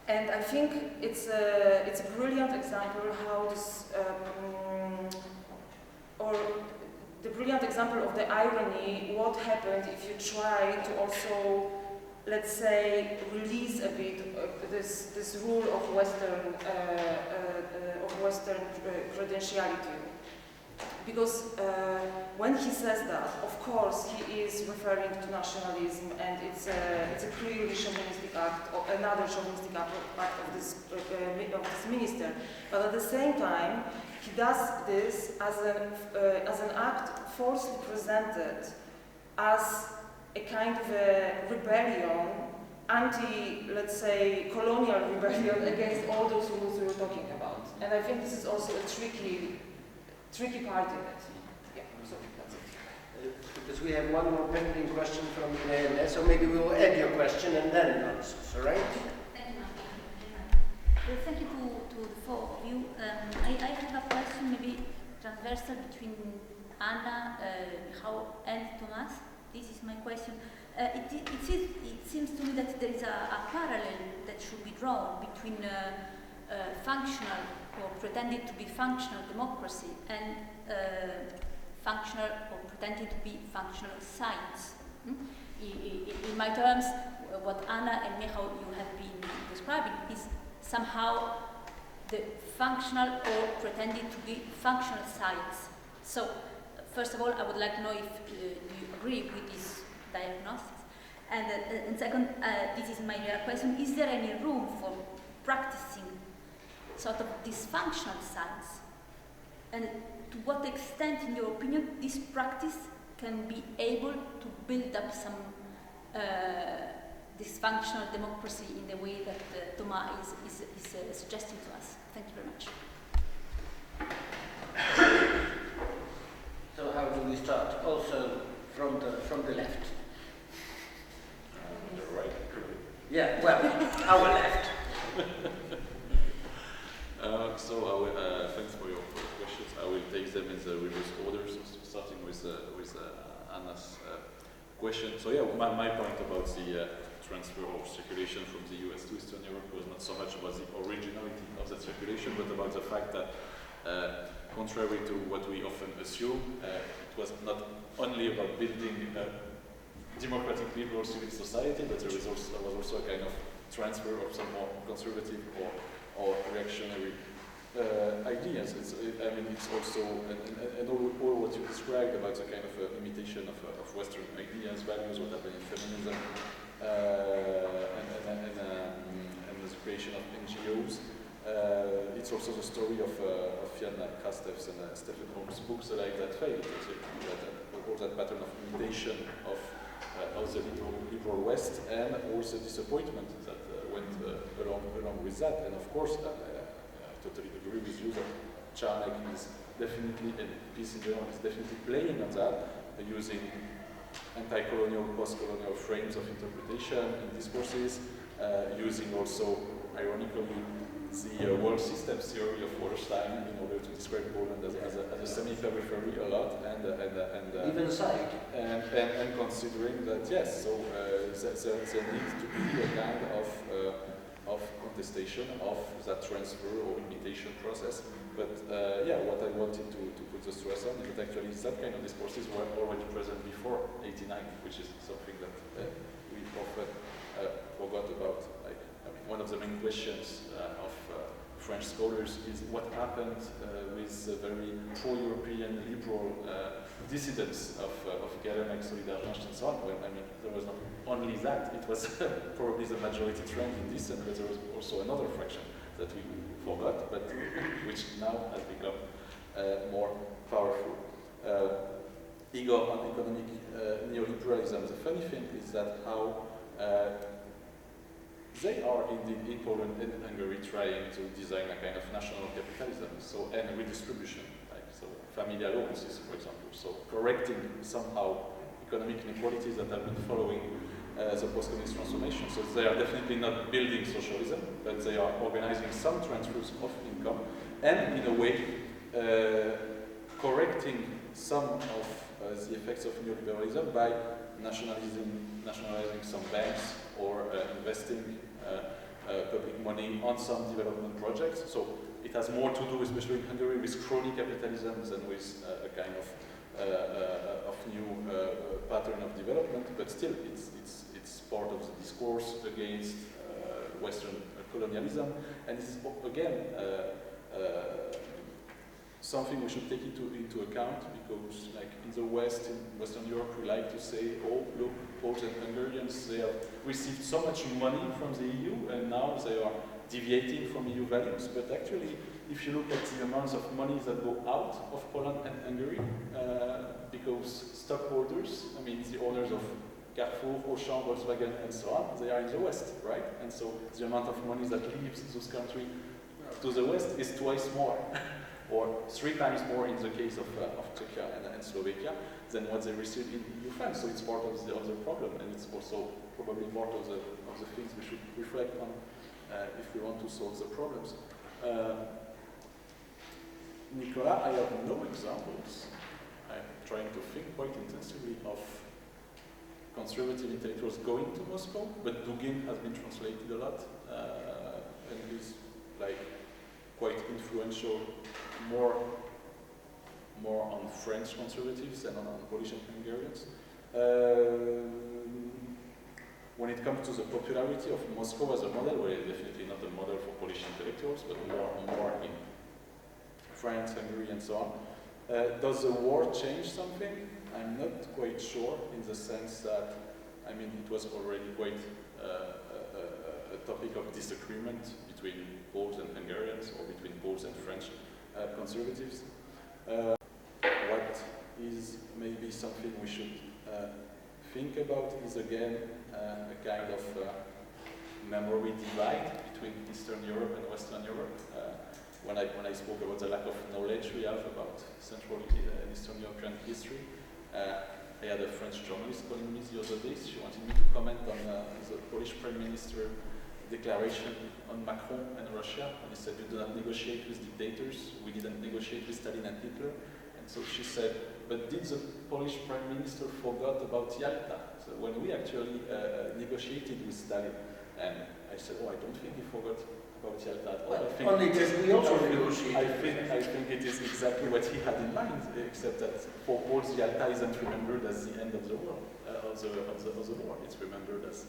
And I think it's a brilliant example how this, or the brilliant example of the irony, what happened if you try to also, let's say, release a bit this rule of Western credentiality. Because when he says that, of course, he is referring to nationalism, and it's a clearly chauvinistic act, or another chauvinistic act of this minister. But at the same time, he does this as an act falsely presented as a kind of a rebellion, let's say, colonial rebellion against all those rules we were talking about. And I think this is also a tricky part in it. Yeah, so that's it. Because we have one more pending question from Irene, so maybe we will add your question and then answers, all right? Well, thank you to the four of you. I have a question, maybe transversal between Anna, Michał, and Thomas. This is my question. It seems to me that there is a parallel that should be drawn between functional or pretending to be functional democracy and functional or pretending to be functional science. In my terms, what Anna and Michał you have been describing is somehow the functional or pretending to be functional science. So, first of all, I would like to know if you agree with this diagnosis. And second, this is my real question, is there any room for practicing sort of dysfunctional science? And to what extent, in your opinion, this practice can be able to build up some dysfunctional democracy in the way that Thomas is suggesting to us? Thank you very much. So how do we start? Also from the left. The right. Yeah, well, our left. Thanks for your questions. I will take them in the reverse order, so starting with Anna's question. So yeah, my point about the transfer of circulation from the US to Eastern Europe was not so much about the originality of that circulation, but about the fact that, contrary to what we often assume, it was not only about building a democratic liberal civil society, but there was also a kind of transfer of some more conservative or reactionary ideas. It's also, and all what you described about the kind of imitation of Western ideas, values, what happened in feminism, and the creation of NGOs. It's also the story of Jan Kastev's and Stephen Holmes' books like that failed. All that pattern of imitation of the liberal West, and also disappointment that went along with that. And of course, I totally agree with you that Jacek is definitely, and peace in general is definitely playing on that, using anti-colonial, post-colonial frames of interpretation and discourses, using also, ironically, the world systems theory of Wallerstein in order to describe Poland as a semi-periphery a lot, and even side. And considering that, yes, so there needs to be a kind of contestation of that transfer or imitation process. But yeah, what I wanted to put the stress on is that actually that kind of discourses were already present before '89, which is something that we often forgot about. Like, one of the main questions of French scholars is what happened with the very pro-European liberal dissidents of Caravane, Solidarność, and so on. Well, I mean, there was not only that, it was probably the majority trend in dissent, but there was also another fraction that we forgot, but which now has become more powerful. Igor, on economic neoliberalism, the funny thing is that how they are indeed in Poland and Hungary trying to design a kind of national capitalism, so, and redistribution, like so family allowances, for example, so correcting somehow economic inequalities that have been following the post-communist transformation. So they are definitely not building socialism, but they are organizing some transfers of income, and in a way correcting some of the effects of neoliberalism by nationalizing some banks or investing public money on some development projects. So it has more to do, especially in Hungary, with crony capitalism than with a kind of new pattern of development, but still it's part of the discourse against Western colonialism, and this is again something we should take into account, because like in the West, in Western Europe, we like to say, oh look, Poles and Hungarians, they have received so much money from the EU and now they are deviating from EU values, but actually if you look at the amounts of money that go out of Poland and Hungary, because stockholders, I mean the owners of Carrefour, Auchan, Volkswagen and so on, they are in the West, right? And so the amount of money that leaves those countries to the West is twice more, or 3 times more in the case of Czechia and Slovakia than what they receive in EU funds. So it's part of the problem, and it's also probably part of the things we should reflect on if we want to solve the problems. Nicolas, I have no examples. I'm trying to think quite intensively of conservative intellectuals going to Moscow, but Dugin has been translated a lot, and he's like quite influential, more on French conservatives than on Polish and Hungarians. When it comes to the popularity of Moscow as a model, well, definitely not a model for Polish intellectuals, but more in France, Hungary, and so on. Does the war change something? I'm not quite sure, in the sense that, I mean, it was already quite a topic of disagreement between Poles and Hungarians, or between Poles and French conservatives. What is maybe something we should think about is again a kind of memory divide between Eastern Europe and Western Europe. When I spoke about the lack of knowledge we have about Central and Eastern European history, I had a French journalist calling me the other day. She wanted me to comment on the Polish Prime Minister declaration on Macron and Russia, and he said, "You do not negotiate with dictators. We didn't negotiate with Stalin and Hitler." And so she said, "But did the Polish Prime Minister forgot about Yalta? So when we actually negotiated with Stalin?" And I said, "Oh, I don't think he forgot about Yalta at all. I think only because we also negotiated. I think it is exactly what he had in mind, except that for Poles, Yalta isn't remembered as the end of the war, of the war. It's remembered as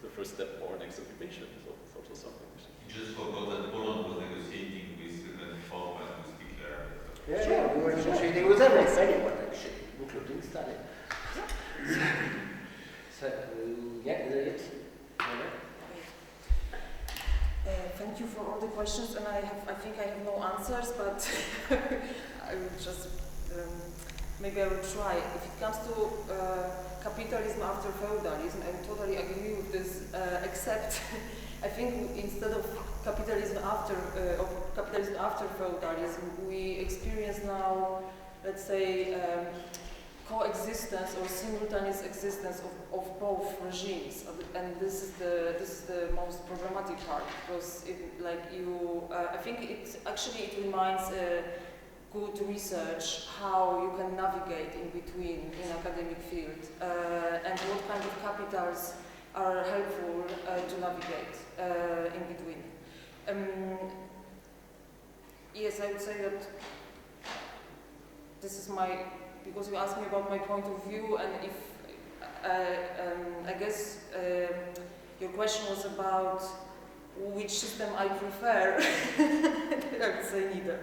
the first step for next occupation." So it's also something. He just forgot that Poland was negotiating with Hitler and with Hitler. Yeah, sure. We were negotiating with everyone, actually, including Stalin. So, thank you for all the questions, and I think I have no answers, but I will just maybe I will try. If it comes to capitalism after feudalism, I totally agree with this, except I think instead of capitalism after feudalism, we experience now, let's say, coexistence or simultaneous existence of both regimes, and this is the most problematic part, because I think it reminds good research how you can navigate in between in academic field, and what kind of capitals are helpful to navigate in between. Yes, I would say that this is because you asked me about my point of view, and if I guess your question was about which system I prefer. I would say neither.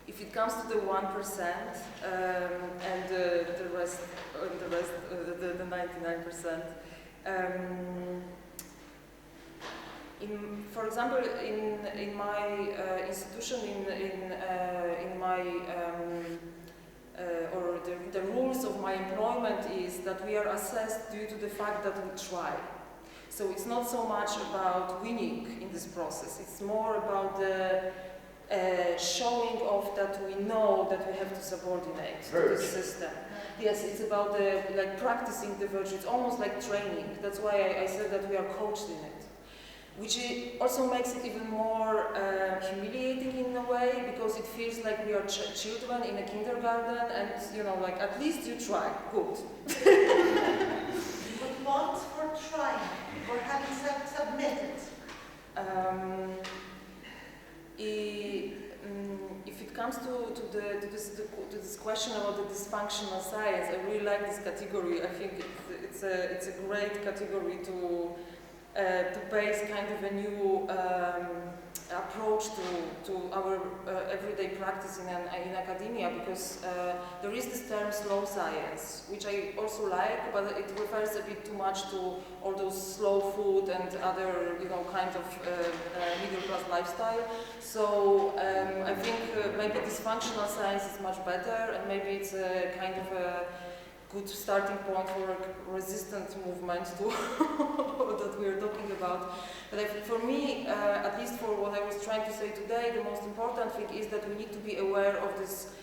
If it comes to the 1% and the rest, the 99%. For example, in my institution, in my or the rules of my employment is that we are assessed due to the fact that we try. So it's not so much about winning in this process. It's more about the showing off that we know that we have to subordinate to the system. Yes, it's about practicing the virtue. It's almost like training. That's why I said that we are coached in it. Which also makes it even more humiliating in a way, because it feels like we are children in a kindergarten, and at least you try. Good. But what for trying, for having submitted? If it comes to this question about the dysfunctional science, I really like this category. I think it's a great category to base kind of a new approach to our everyday practice in academia, because there is this term slow science, which I also like, but it refers a bit too much to all those slow food and other, kind of middle class lifestyle. So I think maybe dysfunctional science is much better, and maybe it's a kind of a good starting point for a resistant movement to that we are talking about. But for me, at least for what I was trying to say today, the most important thing is that we need to be aware of this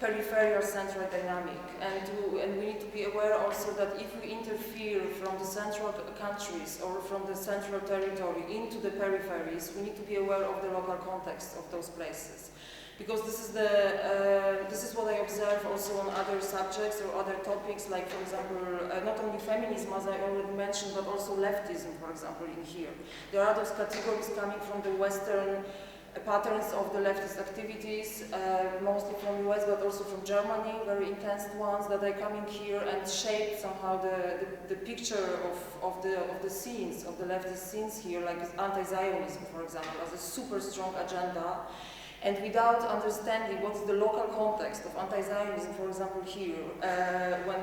peripheral central dynamic, and we need to be aware also that if we interfere from the central countries or from the central territory into the peripheries, we need to be aware of the local context of those places. Because this is what I observe also on other subjects or other topics, like, for example, not only feminism, as I already mentioned, but also leftism, for example, in here. There are those categories coming from the Western patterns of the leftist activities, mostly from US, but also from Germany, very intense ones that are coming here and shape somehow the picture of the scenes, of the leftist scenes here, like anti-Zionism, for example, as a super strong agenda. And without understanding what's the local context of anti-Zionism, for example, here, when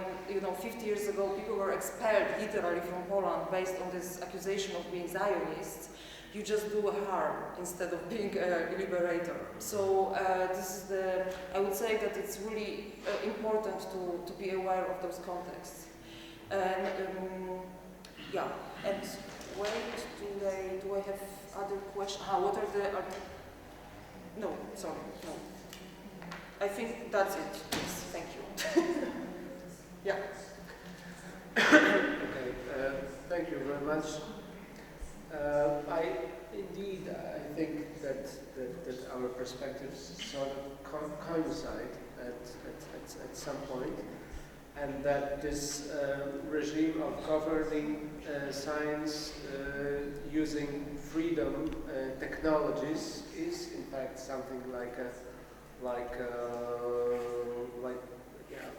50 years ago people were expelled literally from Poland based on this accusation of being Zionists, you just do harm instead of being a liberator. So I would say that it's really important to be aware of those contexts. And yeah, and wait, do I have other questions? What are the no, sorry, no. I think that's it. Yes, thank you. Yeah. Okay, thank you very much. I think that our perspectives sort of coincide at some point, and that this regime of governing science using freedom technologies is in fact something like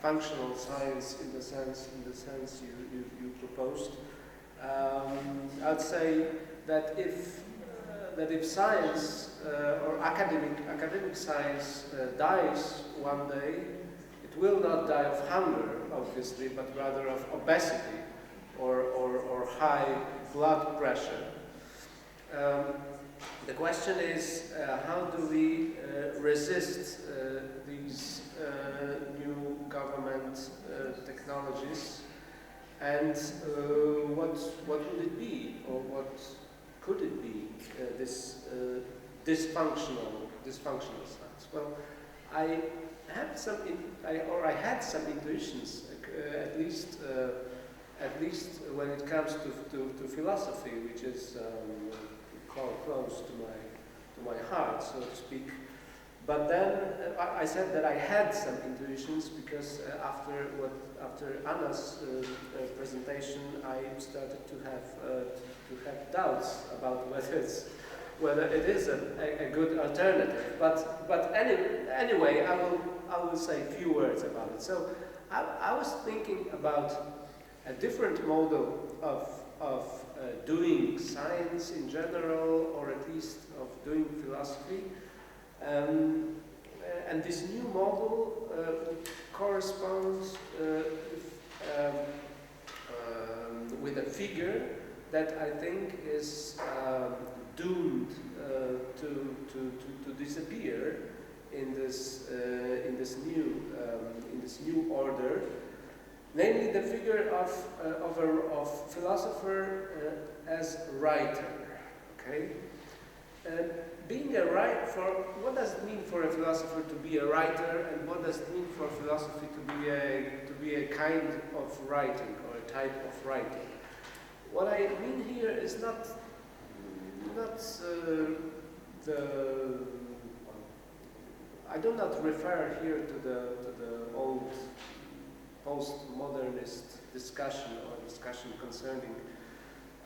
functional science in the sense you proposed. I'd say that if science or academic science dies one day, it will not die of hunger, obviously, but rather of obesity or high blood pressure. The question is, how do we resist these new government technologies, and what would it be, or what could it be, this dysfunctional science? Well, I had some intuitions, at least when it comes to philosophy, which is close to my heart, so to speak. But then I said that I had some intuitions because after Anna's presentation, I started to have doubts about whether it is a good alternative. But anyway, I will say a few words about it. So I was thinking about a different model of doing science in general, or at least of doing philosophy. And this new model corresponds with a figure that I think is doomed to disappear in this new order, namely the figure of philosopher as writer. Okay. Being a writer, what does it mean for a philosopher to be a writer, and what does it mean for philosophy to be a kind of writing or a type of writing? What I mean here is not I do not refer here to the old postmodernist discussion concerning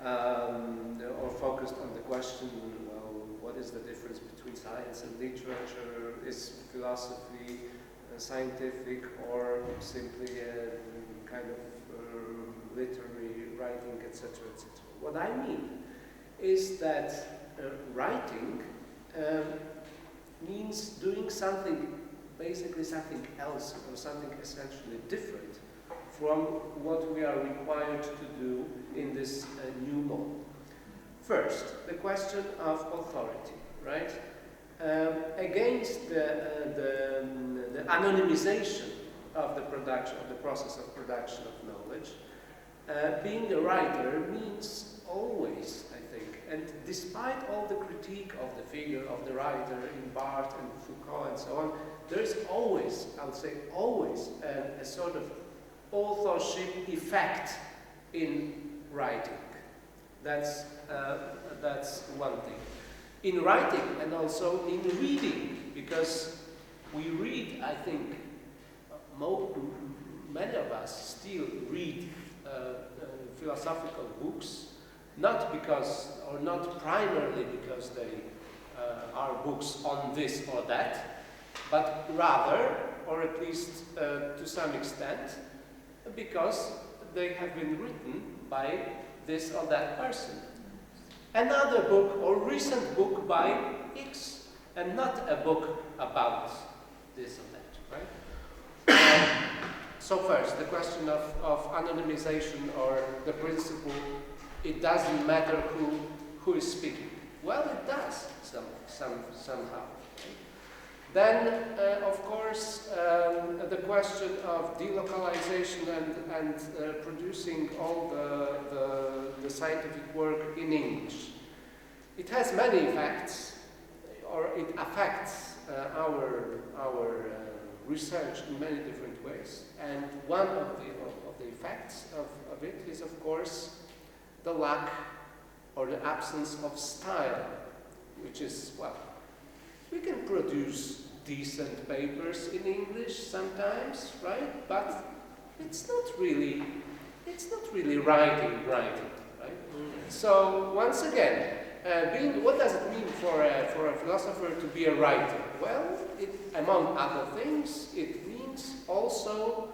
or focused on the question, well, what is the difference between science and literature? Is philosophy scientific or simply a kind of literary writing, etc., etc.? What I mean is that writing means doing something, basically something else, or something essentially different from what we are required to do in this new mode. First, the question of authority, right? Against the anonymization of the production, of the process of production of knowledge, being a writer means always, I think, and despite all the critique of the figure of the writer in Barthes and Foucault and so on, there is always, I would say always, a sort of authorship effect in writing. That's one thing. In writing and also in reading, because we read, I think, many of us still read philosophical books, not because, or not primarily because they are books on this or that, but rather, or at least to some extent, because they have been written by this or that person. Another book or recent book by X, and not a book about this or that, right? So first, the question of anonymization, or the principle, it doesn't matter who is speaking. Well, it does somehow. Then, of course, the question of delocalization and producing all the scientific work in English. It has many effects, or it affects our research in many different ways. And one of the effects of it is, of course, the lack or the absence of style, which is, well, we can produce decent papers in English sometimes, right? But it's not really writing, right? So once again, what does it mean for a philosopher to be a writer? Well, among other things, it means also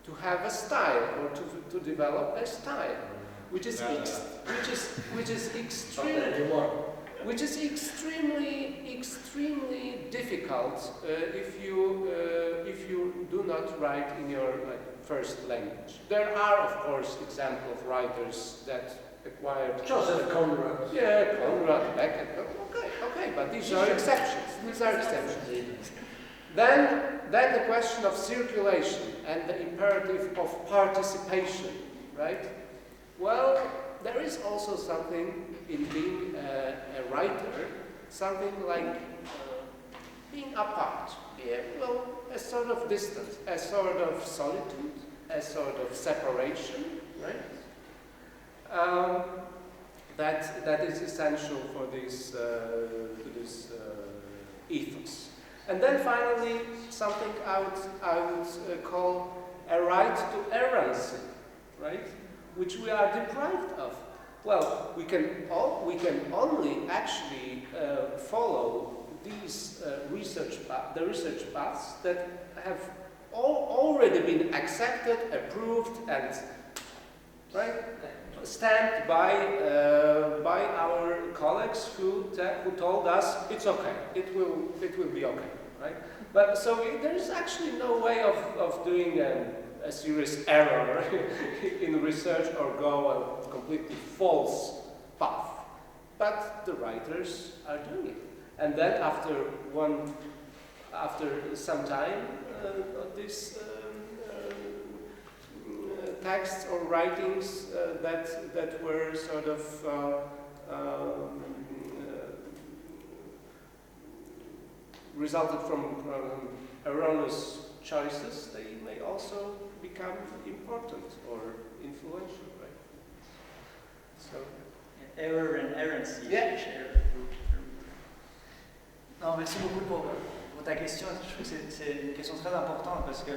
to have a style, or to develop a style, which is extremely difficult if you do not write in your first language. There are, of course, examples of writers that acquired Joseph Conrad. Yeah, Conrad, Beckett. Okay, but these are exceptions. Then the question of circulation and the imperative of participation, right? Well, there is also something in being a writer, something like being apart. Yeah, well, a sort of distance, a sort of solitude, a sort of separation, right? That is essential for this ethos. And then finally, something I would call a right to errancy, right? Which we are deprived of. Well, we can only actually follow these research paths that have already been accepted, approved, and right, stamped by our colleagues who told us it's okay, it will be okay, right? But so there is actually no way of doing a serious error in research or go a completely false path. But the writers are doing it. And then after some time, these texts or writings that were sort of resulted from erroneous choices, they may also become important or influential, right? So error and errancy. Yeah. Non, merci beaucoup pour ta question. Je trouve que c'est une question très importante parce que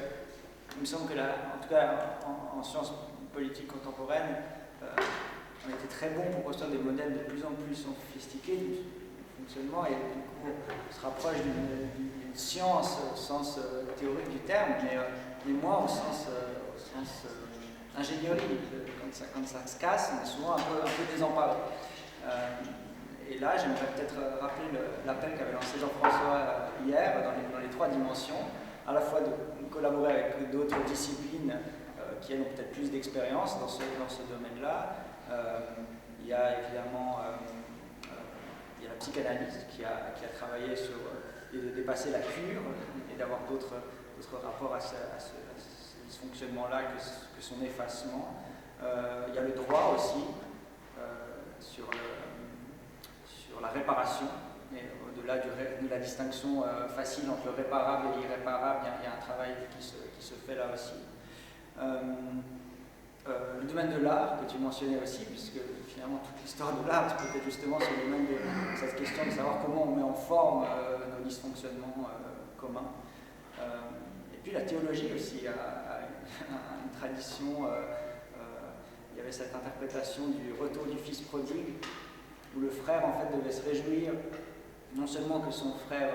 il me semble que en tout cas en sciences politiques contemporaines, on était très bon pour construire des modèles de plus en plus sophistiqués, fonctionnement et du coup on se rapproche d'une science au sens théorique du terme, mais moins au sens ingénierie. Quand ça se casse, on est souvent un peu désemparé. Et là, j'aimerais peut-être rappeler l'appel qu'avait lancé Jean-François hier dans les 3 dimensions, à la fois de collaborer avec d'autres disciplines qui elles ont peut-être plus d'expérience dans ce domaine-là. Il y a évidemment il y a la psychanalyse qui a travaillé sur de dépasser la cure et d'avoir d'autres rapports à ce dysfonctionnement-là que son effacement. Il y a le droit aussi sur la réparation, et au-delà de la distinction facile entre le réparable et l'irréparable, il y a un travail qui se fait là aussi. Le domaine de l'art que tu mentionnais aussi, puisque finalement toute l'histoire de l'art c'est peut-être justement sur le domaine de cette question de savoir comment on met en forme nos dysfonctionnements communs. Et puis la théologie aussi a une tradition. Il y avait cette interprétation du retour du fils prodigue, où le frère en fait devait se réjouir non seulement que son frère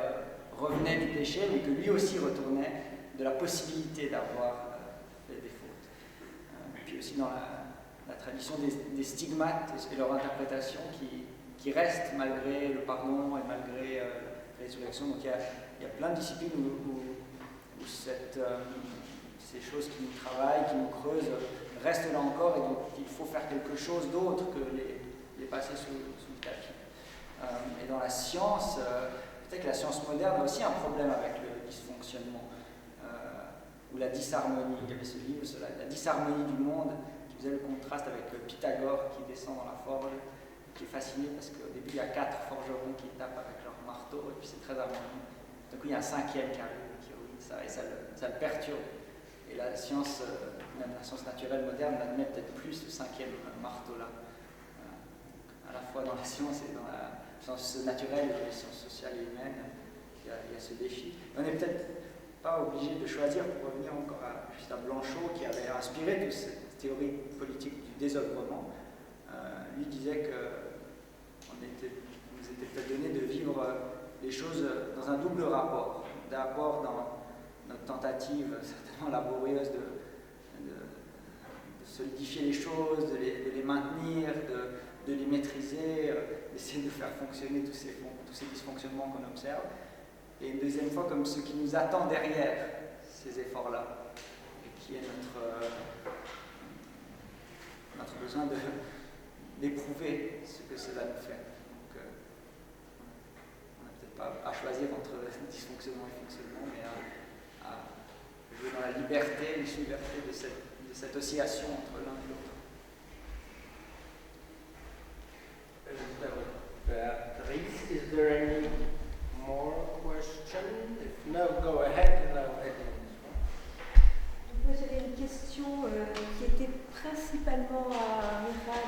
revenait du péché, mais que lui aussi retournait de la possibilité d'avoir fait des fautes. Puis aussi dans la tradition des stigmates et leur interprétation qui restent malgré le pardon et malgré la résurrection. Donc il y a plein de disciplines où ces choses qui nous travaillent, qui nous creusent, restent là encore, et donc il faut faire quelque chose d'autre que les passer sous le tapis. Et dans la science, peut-être que la science moderne a aussi un problème avec le dysfonctionnement, ou la disharmonie. Il y avait ce livre sur la disharmonie du monde, qui faisait le contraste avec Pythagore qui descend dans la forge, qui est fasciné parce qu'au début il y a 4 forgerons qui tapent avec leur marteau, et puis c'est très harmonieux. Du coup il y a un 5e qui arrive, qui ruine ça, et ça le perturbe. Et la science, même la science naturelle moderne, n'admet peut-être plus ce 5e marteau-là. À la fois dans la science et dans la science naturelle et dans les sciences sociales et humaines, il y a ce défi. On n'est peut-être pas obligé de choisir, pour revenir encore à Blanchot, qui avait inspiré toute cette théorie politique du désœuvrement. Lui disait que nous était peut-être donné de vivre les choses dans un double rapport. D'abord dans notre tentative certainement laborieuse de solidifier les choses, de les maintenir, de les maîtriser, d'essayer de faire fonctionner tous ces dysfonctionnements qu'on observe. Et une deuxième fois comme ce qui nous attend derrière ces efforts-là, et qui est notre besoin d'éprouver ce que cela nous fait. Donc, on n'a peut-être pas à choisir entre dysfonctionnement et fonctionnement, mais à jouer dans la liberté de cette oscillation entre l'un et l'autre. Is there any more question? If no, go ahead and I'll edit this one. Moi j'avais une question qui était principalement à Michał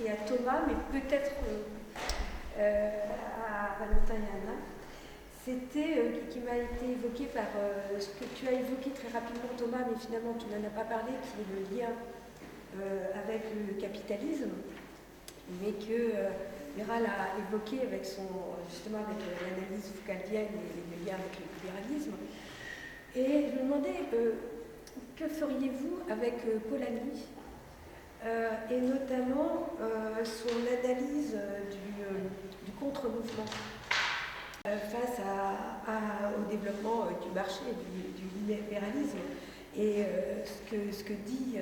et à Thomas, mais peut-être à Valentin et Anna. C'était qui m'a été évoqué par ce que tu as évoqué très rapidement Thomas, mais finalement tu n'en as pas parlé, qui est le lien avec le capitalisme, mais que Michał a évoqué avec justement avec l'analyse foucauldienne et le lien avec le libéralisme. Et je me demandais que feriez-vous avec Polanyi et notamment son analyse du contre-mouvement face au développement du marché, du libéralisme. Et ce que dit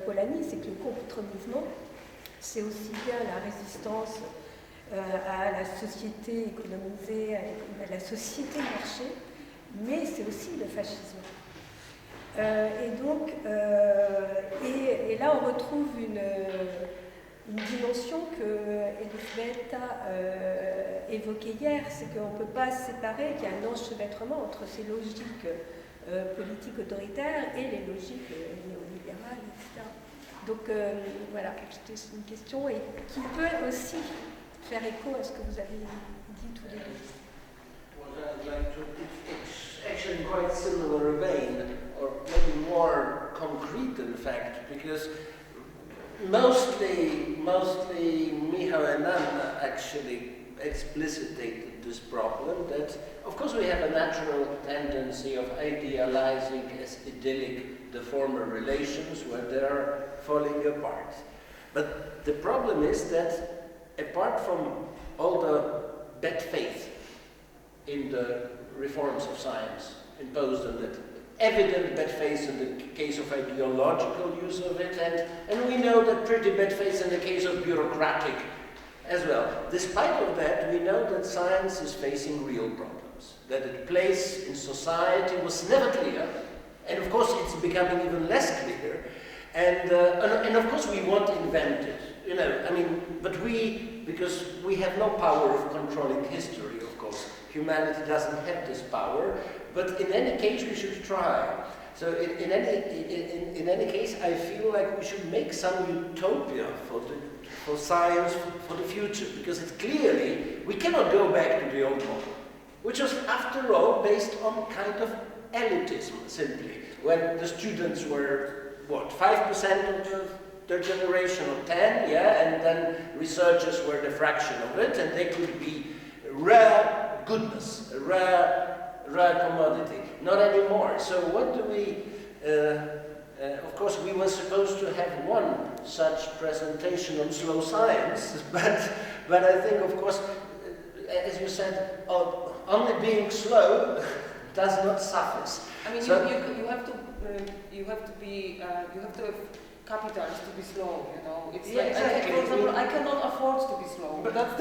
Polanyi, c'est que le contre-mouvement, c'est aussi bien la résistance à la société économisée, à la société marché, mais c'est aussi le fascisme. Et donc, et là on retrouve une dimension que Elisabeth a évoquée hier, c'est qu'on ne peut pas séparer, qu'il y a un enchevêtrement entre ces logiques politiques autoritaires et les logiques néolibérales, etc. Donc voilà, c'était une question et qui peut aussi faire écho à ce que vous avez dit tous les deux. It's actually quite similar vein, or maybe more concrete in fact, because mostly Michał and Anna actually explicited this problem, that of course we have a natural tendency of idealizing as idyllic the former relations where they're falling apart. But the problem is that apart from all the bad faith in the reforms of science imposed on it, evident bad faith in the case of ideological use of it, and we know that pretty bad faith in the case of bureaucratic as well. Despite of that, we know that science is facing real problems, that its place in society was never clear, and of course it's becoming even less clear, and of course we won't invent it, you know, I mean, but because we have no power of controlling history, of course, humanity doesn't have this power, but in any case we should try. So in any case, I feel like we should make some utopia for science for the future, because it's clearly, we cannot go back to the old model, which was after all based on kind of elitism, simply, when the students were, what, 5% of their generation or 10, yeah, and then researchers were the fraction of it, and they could be rare goodness, a rare commodity. Not anymore. So what do we, of course we were supposed to have one such presentation on slow science, but I think of course, as you said, only being slow does not suffice. I mean, so, you have to have capitals to be slow, you know. It's yeah, like, exactly. for example, I cannot afford to be slow, but that's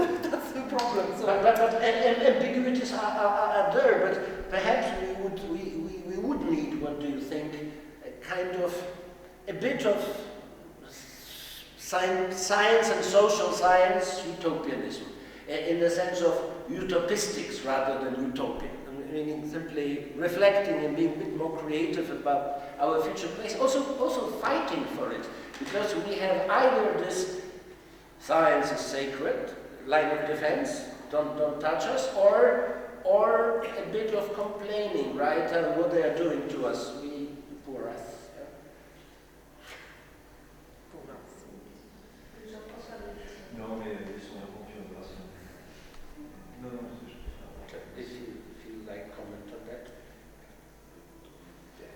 the problem. So. But ambiguities are there, but perhaps we would need, what do you think, a bit of science and social science utopianism, in the sense of utopistics rather than utopian. Meaning simply reflecting and being a bit more creative about our future place, also fighting for it, because we have either this science is sacred, line of defense, don't touch us, or a bit of complaining, right, on what they are doing to us, we poor us. Non, mais ils sont inconfiants de raison. Non, If you like comment on that.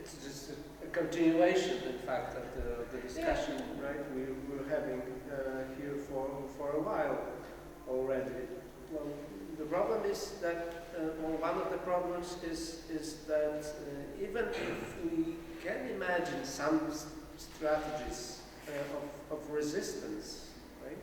It's just a continuation, in fact, of the discussion, right? We're having here for a while already. Well, the problem is that one of the problems is that even if we can imagine some strategies of resistance, right?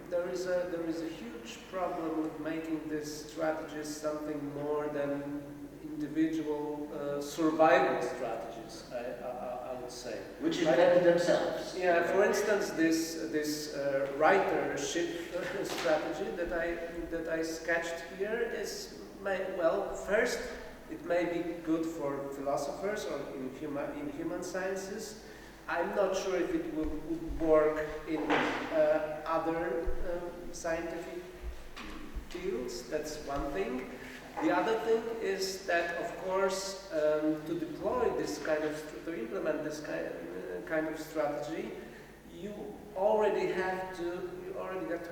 There is a huge problem with making these strategies something more than individual survival strategies, I would say. Which invent themselves. Yeah, for instance, this writership strategy that I sketched here is, well, first, it may be good for philosophers or in human sciences. I'm not sure if it would work in other scientific fields. That's one thing. The other thing is that, of course, to deploy this to implement this kind of strategy, you already have to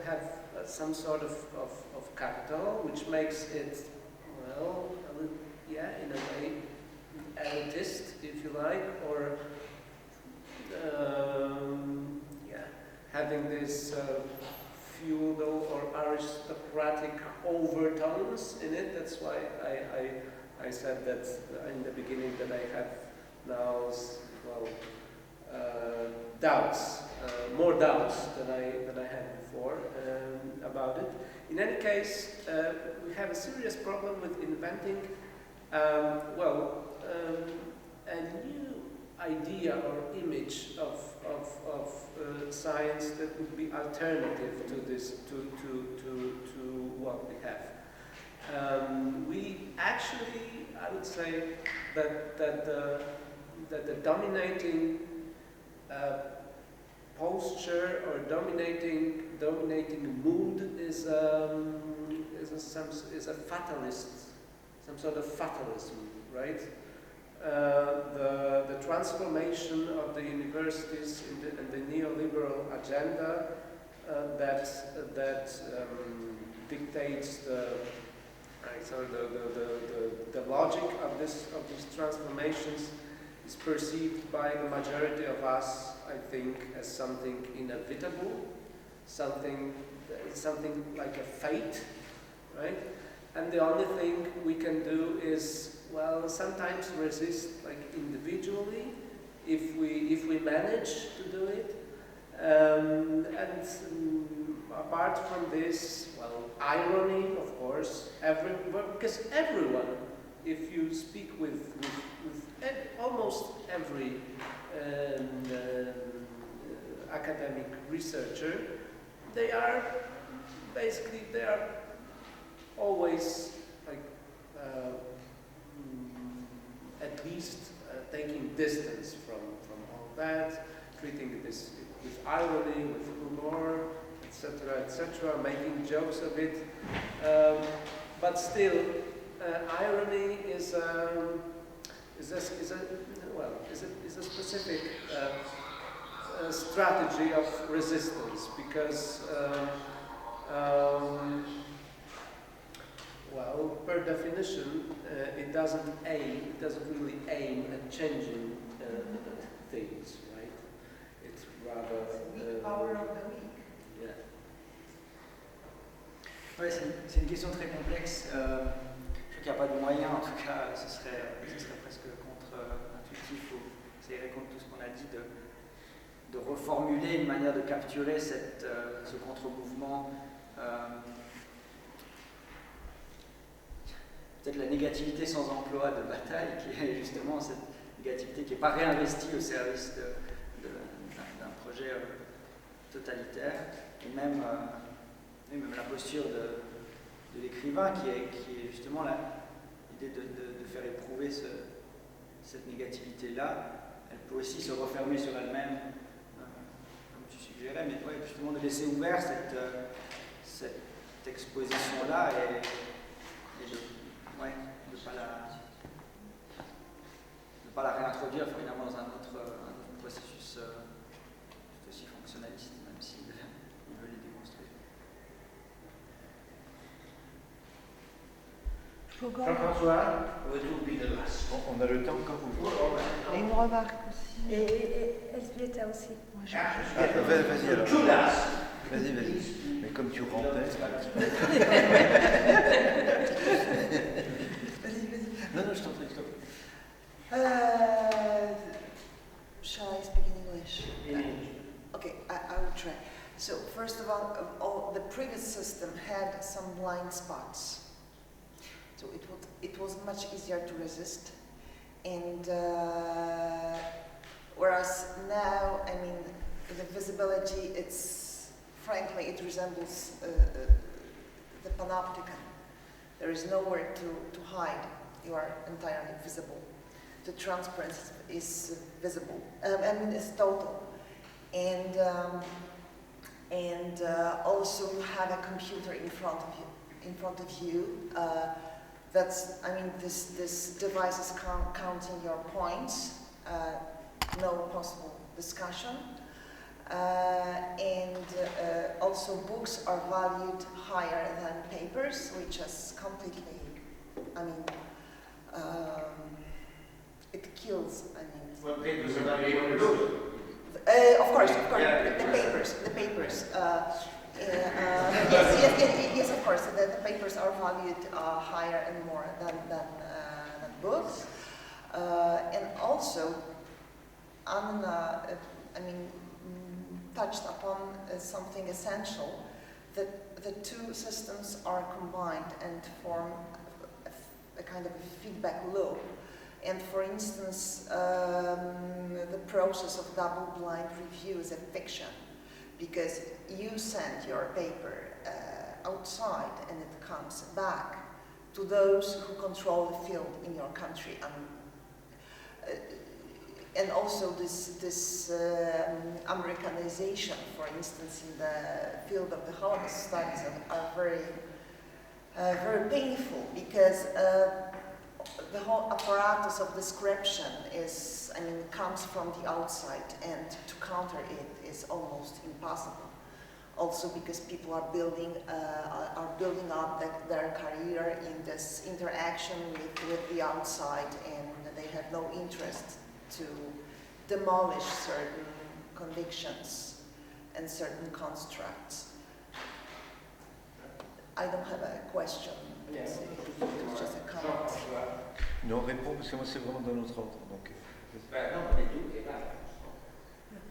have some sort of capital, which makes it, well, in a way, elitist, if you like, or having this feudal or aristocratic overtones in it. That's why I said that in the beginning that I have now, well, doubts, more doubts than I had before about it. In any case, we have a serious problem with inventing, a new idea or image of science that would be alternative to this, to what we have. We actually, I would say that the dominating posture or dominating mood is a fatalist, some sort of fatalism, right? the transformation of the universities in the neoliberal agenda that dictates the logic of these transformations is perceived by the majority of us, I think, as something inevitable, something like a fate, right? And the only thing we can do is, well, sometimes resist, like individually, if we manage to do it. Apart from this, well, irony, of course, because everyone, if you speak with almost every academic researcher, they are always like at least taking distance from all that, treating this with irony, with humor, etc., making jokes of it. But still, irony is a specific strategy of resistance, because well, per definition, it doesn't really aim at changing things, right? It's rather the power of the weak. Yeah. Ouais, c'est une question très complexe. Je crois qu'il n'y a pas de moyen, en tout cas, ce serait presque contre-intuitif, ou ça irait contre tout ce qu'on a dit, de reformuler une manière de capturer ce contre-mouvement. Peut-être la négativité sans emploi de bataille, qui est justement cette négativité qui n'est pas réinvestie au service d'un projet totalitaire, et même la posture de l'écrivain qui est justement l'idée de faire éprouver cette négativité-là. Elle peut aussi se refermer sur elle-même, comme tu suggérais, mais ouais, justement de laisser ouvert cette exposition-là et de ne pas la réintroduire finalement dans un autre processus tout aussi fonctionnaliste, même s'il veut les déconstruire. Jean-François, will be the last. On a le temps quand vous voulez. Et une remarque aussi. Et Elzbieta aussi. Vas-y alors. Vas-y. Mais comme tu rampais. Non, je t'en prie. Shall I speak in English? Okay, I will try. So, first of all, the previous system had some blind spots. So it was much easier to resist. And whereas now, I mean, the visibility, frankly, it resembles the panopticon. There is nowhere to hide. You are entirely visible. The transparency is visible. It's total. And also you have a computer in front of you. This device is counting your points. No possible discussion. Also books are valued higher than papers, which is completely, it kills, Well, papers are valued. Of course, yeah, the papers. Yes, of course, the papers are valued higher and more than books. And also, Anna, touched upon something essential, that the two systems are combined and form a kind of a feedback loop. And for instance, the process of double-blind review is a fiction, because you send your paper outside and it comes back to those who control the field in your country. And also this Americanization, for instance, in the field of the Holocaust studies are very painful, because the whole apparatus of description is, I mean, comes from the outside, and to counter it is almost impossible. Also because people are building up their career in this interaction with the outside, and they have no interest to demolish certain convictions and certain constructs. I don't have a question. It's just a comment. Non, réponds parce que moi c'est vraiment dans l'autre ordre. Donc,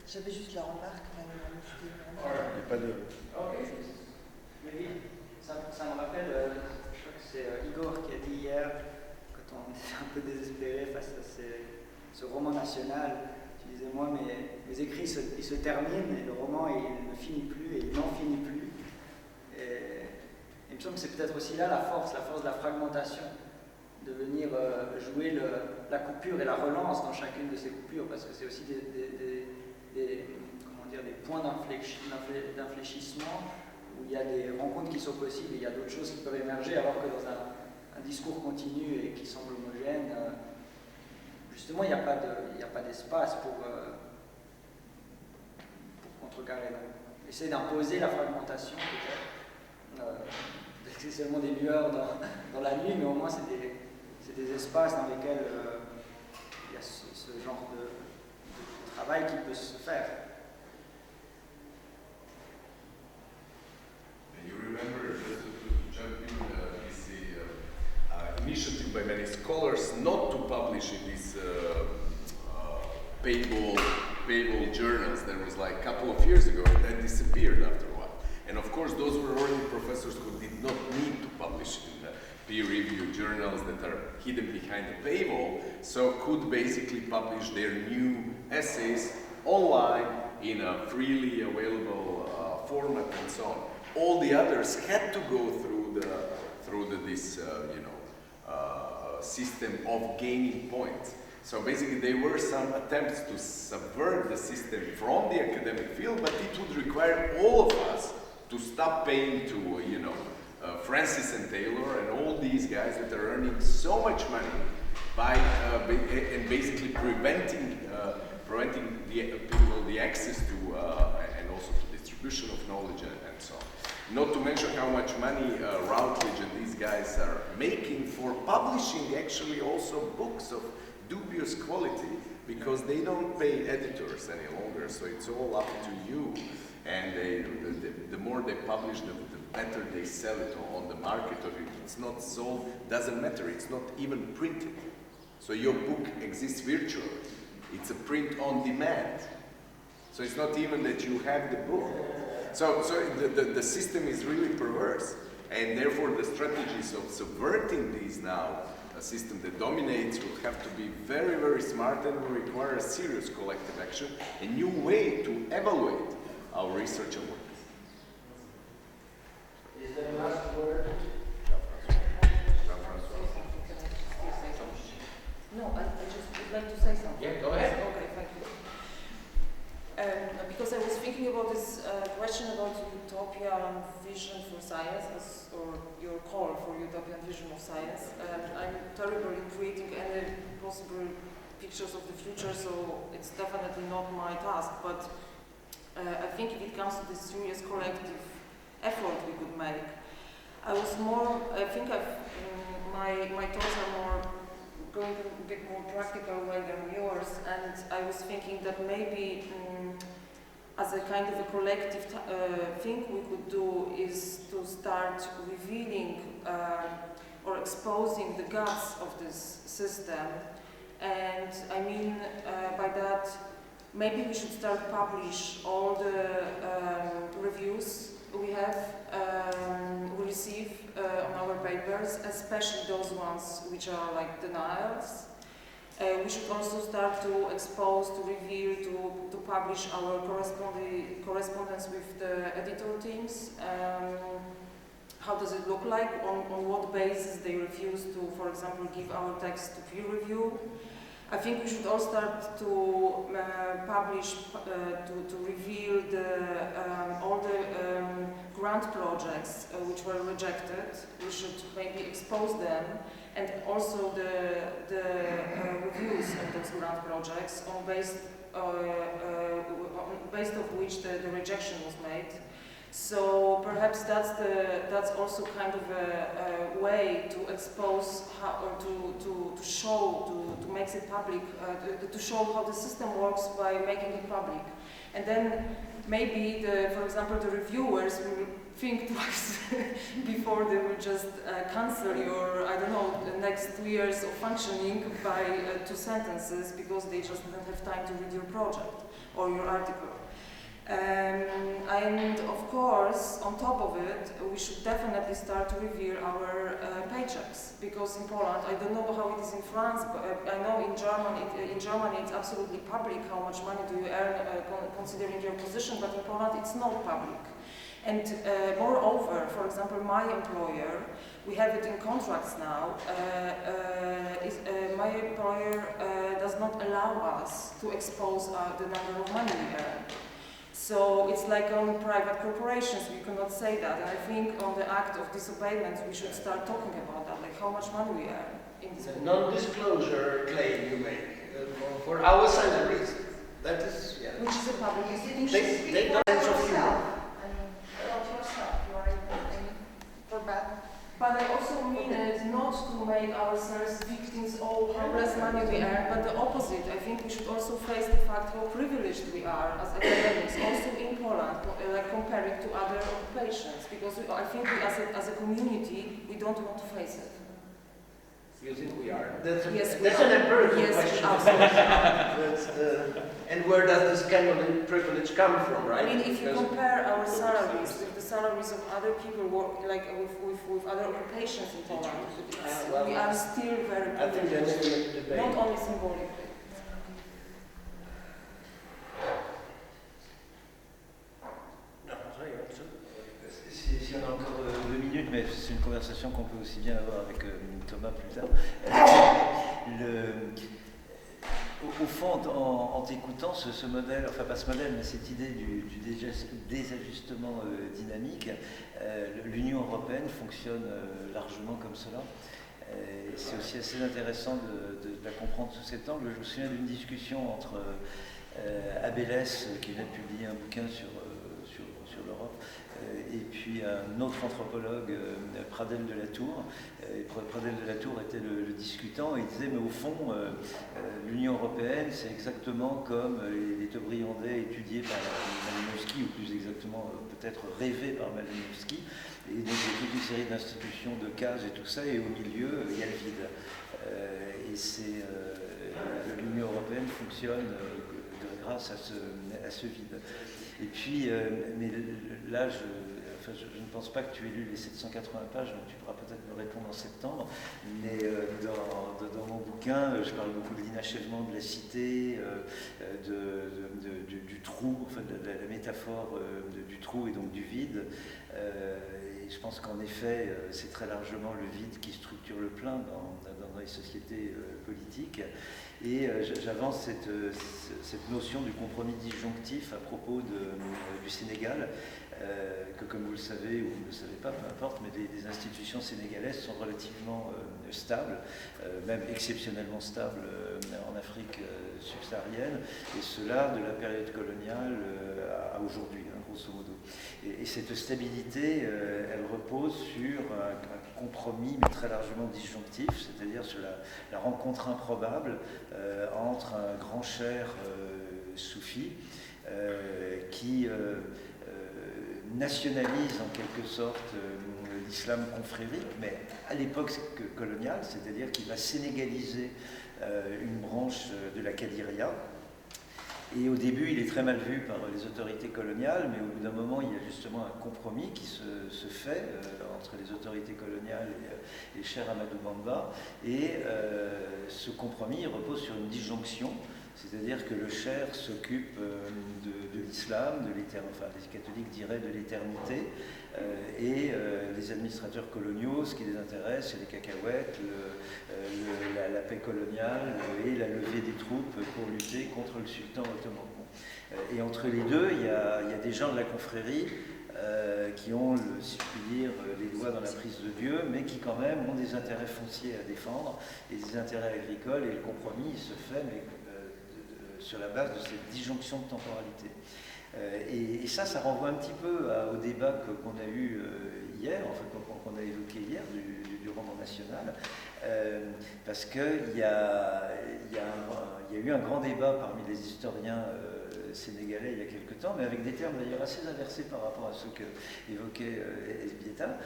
J'avais juste la remarque. il n'y a pas de. Oui, ça me rappelle, je crois que c'est Igor qui a dit hier, quand on était un peu désespéré face à ce roman national, tu disais, moi, mes écrits ils se terminent et le roman il ne finit plus et il n'en finit plus. Et il me semble que c'est peut-être aussi là la force de la fragmentation, de venir jouer la coupure et la relance dans chacune de ces coupures, parce que c'est aussi des points d'infléchissement où il y a des rencontres qui sont possibles et il y a d'autres choses qui peuvent émerger, alors que dans un discours continu et qui semble homogène, justement il n'y a pas d'espace pour contrecarrer. Donc, essayer d'imposer la fragmentation peut-être, c'est seulement des lueurs dans la nuit, mais au moins c'est des espaces dans lesquels il y a ce genre de travail qui peut se faire. You remember, just to jump in, this initiative by many scholars not to publish in these paywall journals that was like a couple of years ago, and that disappeared after a while. And of course, those were already professors who did not need to publish in peer-reviewed journals that are hidden behind the paywall, so could basically publish their new essays online in a freely available format and so on. All the others had to go through this system of gaining points. So basically there were some attempts to subvert the system from the academic field, but it would require all of us to stop paying to Francis and Taylor and all these guys that are earning so much money by and basically preventing people the access to and also to distribution of knowledge and so on. Not to mention how much money Routledge and these guys are making for publishing actually also books of dubious quality, because they don't pay editors any longer, so it's all up to you. And the more they publish, the better they sell it on the market. Or if it's not sold, doesn't matter, it's not even printed. So your book exists virtually. It's a print on demand. So it's not even that you have the book. So the system is really perverse, and therefore the strategies of subverting these now, a system that dominates, will have to be very, very smart and will require a serious collective action, a new way to evaluate our research and work. Is there a last word? No, I just would like to say something. Yeah, go ahead. Okay, thank you. Because I was thinking about this question about utopian vision for science, or your call for utopian vision of science. I'm terrible in creating any possible pictures of the future, so it's definitely not my task. But I think if it comes to this serious collective effort we could make, my thoughts are more going a bit more practical way than yours, and I was thinking that maybe as a kind of a collective thing we could do is to start revealing or exposing the guts of this system. And I mean by that, maybe we should start publish all the reviews we receive on our papers, especially those ones which are like denials. We should also start to expose, to reveal, to publish our correspondence with the editor teams. How does it look like? On what basis they refuse to, for example, give our text to peer review? I think we should all start to publish, to reveal all the grant projects which were rejected. We should maybe expose them, and also the reviews of those grant projects on based of which the rejection was made. So perhaps that's also kind of a way to expose how, or to show, to make it public, to show how the system works by making it public. And then maybe, for example, the reviewers will think twice before they will just cancel your, I don't know, the next 2 years of functioning by 2 sentences because they just didn't have time to read your project or your article. And of course, on top of it, we should definitely start to reveal our paychecks, because in Poland, I don't know how it is in France, but I know in Germany it's absolutely public how much money do you earn considering your position, but in Poland it's not public. And moreover, for example, my employer, we have it in contracts now, my employer does not allow us to expose the number of money we earn. So it's like on private corporations, we cannot say that. And I think on the act of disobeyment, we should start talking about that, like how much money we earn. In this non-disclosure claim you make for our salaries. That is, yeah. Which is a public institution. They don't About yourself. I mean, about yourself. You are aiming for bad. But I also mean it not to make ourselves victims of how less money we earn, but the opposite. I think we should also face the fact how privileged we are as academics, also in Poland, like comparing to other occupations, because I think we, as a community, we don't want to face it. You think we are? Yes, that's an empirical yes, question. absolutely. And where does this kind of privilege come from, right? I mean, if you compare our salaries with the salaries of other people like with other occupations in Poland, we are still very privileged. I think that's a debate. Not only symbolically. Si on a encore 2 minutes, mais c'est une conversation qu'on peut aussi bien avoir avec Thomas plus tard. Au fond, en t'écoutant, ce modèle, enfin pas ce modèle, mais cette idée du désajustement dynamique, l'Union européenne fonctionne largement comme cela. C'est aussi assez intéressant de la comprendre sous cet angle. Je me souviens d'une discussion entre Abélès, qui vient de publier un bouquin sur l'Europe, et puis un autre anthropologue, Pradel de la Tour. Pradel de la Tour était le discutant, et il disait, mais au fond, l'Union européenne, c'est exactement comme les Tobriandais étudiés par Maslowski, ou plus exactement peut-être rêvés par Maslowski, et donc il y a toute une série d'institutions, de cases et tout ça, et au milieu, il y a le vide. Et l'Union européenne fonctionne grâce à ce vide. Et puis, mais là, je ne pense pas que tu aies lu les 780 pages, donc tu pourras peut-être me répondre en septembre. Mais dans mon bouquin, je parle beaucoup de l'inachèvement de la cité, du trou, enfin de la métaphore du trou et donc du vide. Et je pense qu'en effet, c'est très largement le vide qui structure le plein dans les sociétés politiques. Et j'avance cette notion du compromis disjonctif à propos du Sénégal, que comme vous le savez ou vous ne le savez pas, peu importe, mais les institutions sénégalaises sont relativement stables, même exceptionnellement stables en Afrique subsaharienne, et cela de la période coloniale à aujourd'hui, hein, grosso modo. Et cette stabilité, elle repose sur un compromis, mais très largement disjonctif, c'est-à-dire sur la rencontre improbable entre un grand cher soufi qui nationalise en quelque sorte l'islam confrérique, mais à l'époque coloniale, c'est-à-dire qu'il va sénégaliser une branche de la Kadiria. Et au début, il est très mal vu par les autorités coloniales, mais au bout d'un moment, il y a justement un compromis qui se fait entre les autorités coloniales et Cheikh Ahmadou Bamba. Et ce compromis repose sur une disjonction C'est-à-dire que le Cher s'occupe de l'islam, enfin les catholiques diraient de l'éternité, et les administrateurs coloniaux, ce qui les intéresse, c'est les cacahuètes, la paix coloniale et la levée des troupes pour lutter contre le sultan ottoman. Et entre les deux, il y a des gens de la confrérie qui ont, si je puis dire, les doigts dans la prise de Dieu, mais qui quand même ont des intérêts fonciers à défendre et des intérêts agricoles, et le compromis il se fait mais, sur la base de cette disjonction de temporalité. Et ça renvoie un petit peu au débat qu'on a eu hier, enfin qu'on a évoqué hier du roman national, parce qu'il y a eu un grand débat parmi les historiens sénégalais il y a quelque temps, mais avec des termes d'ailleurs assez inversés par rapport à ceux qu'évoquait Esbieta.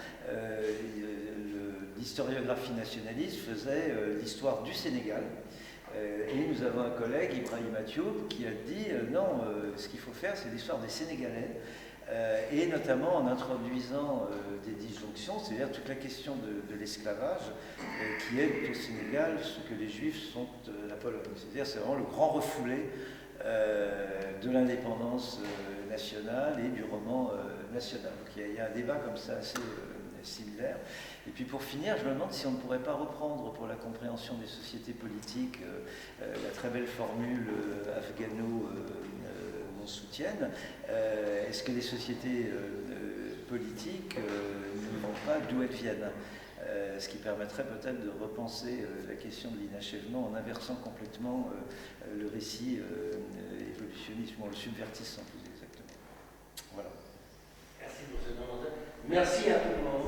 L'historiographie nationaliste faisait l'histoire du Sénégal. Et nous avons un collègue, Ibrahim Atioub, qui a dit non, ce qu'il faut faire, c'est l'histoire des Sénégalais, et notamment en introduisant des disjonctions, c'est-à-dire toute la question de l'esclavage, qui est au Sénégal ce que les Juifs sont la Pologne. C'est-à-dire c'est vraiment le grand refoulé de l'indépendance nationale et du roman national. Donc il y a un débat comme ça assez similaire. Et puis pour finir, je me demande si on ne pourrait pas reprendre pour la compréhension des sociétés politiques la très belle formule Afghano m'en soutiennent. Est-ce que les sociétés politiques ne vont pas d'où elles viennent, ce qui permettrait peut-être de repenser la question de l'inachèvement en inversant complètement le récit évolutionniste, ou en le subvertissant plus exactement. Voilà. Merci pour ce moment. Merci à tout le monde.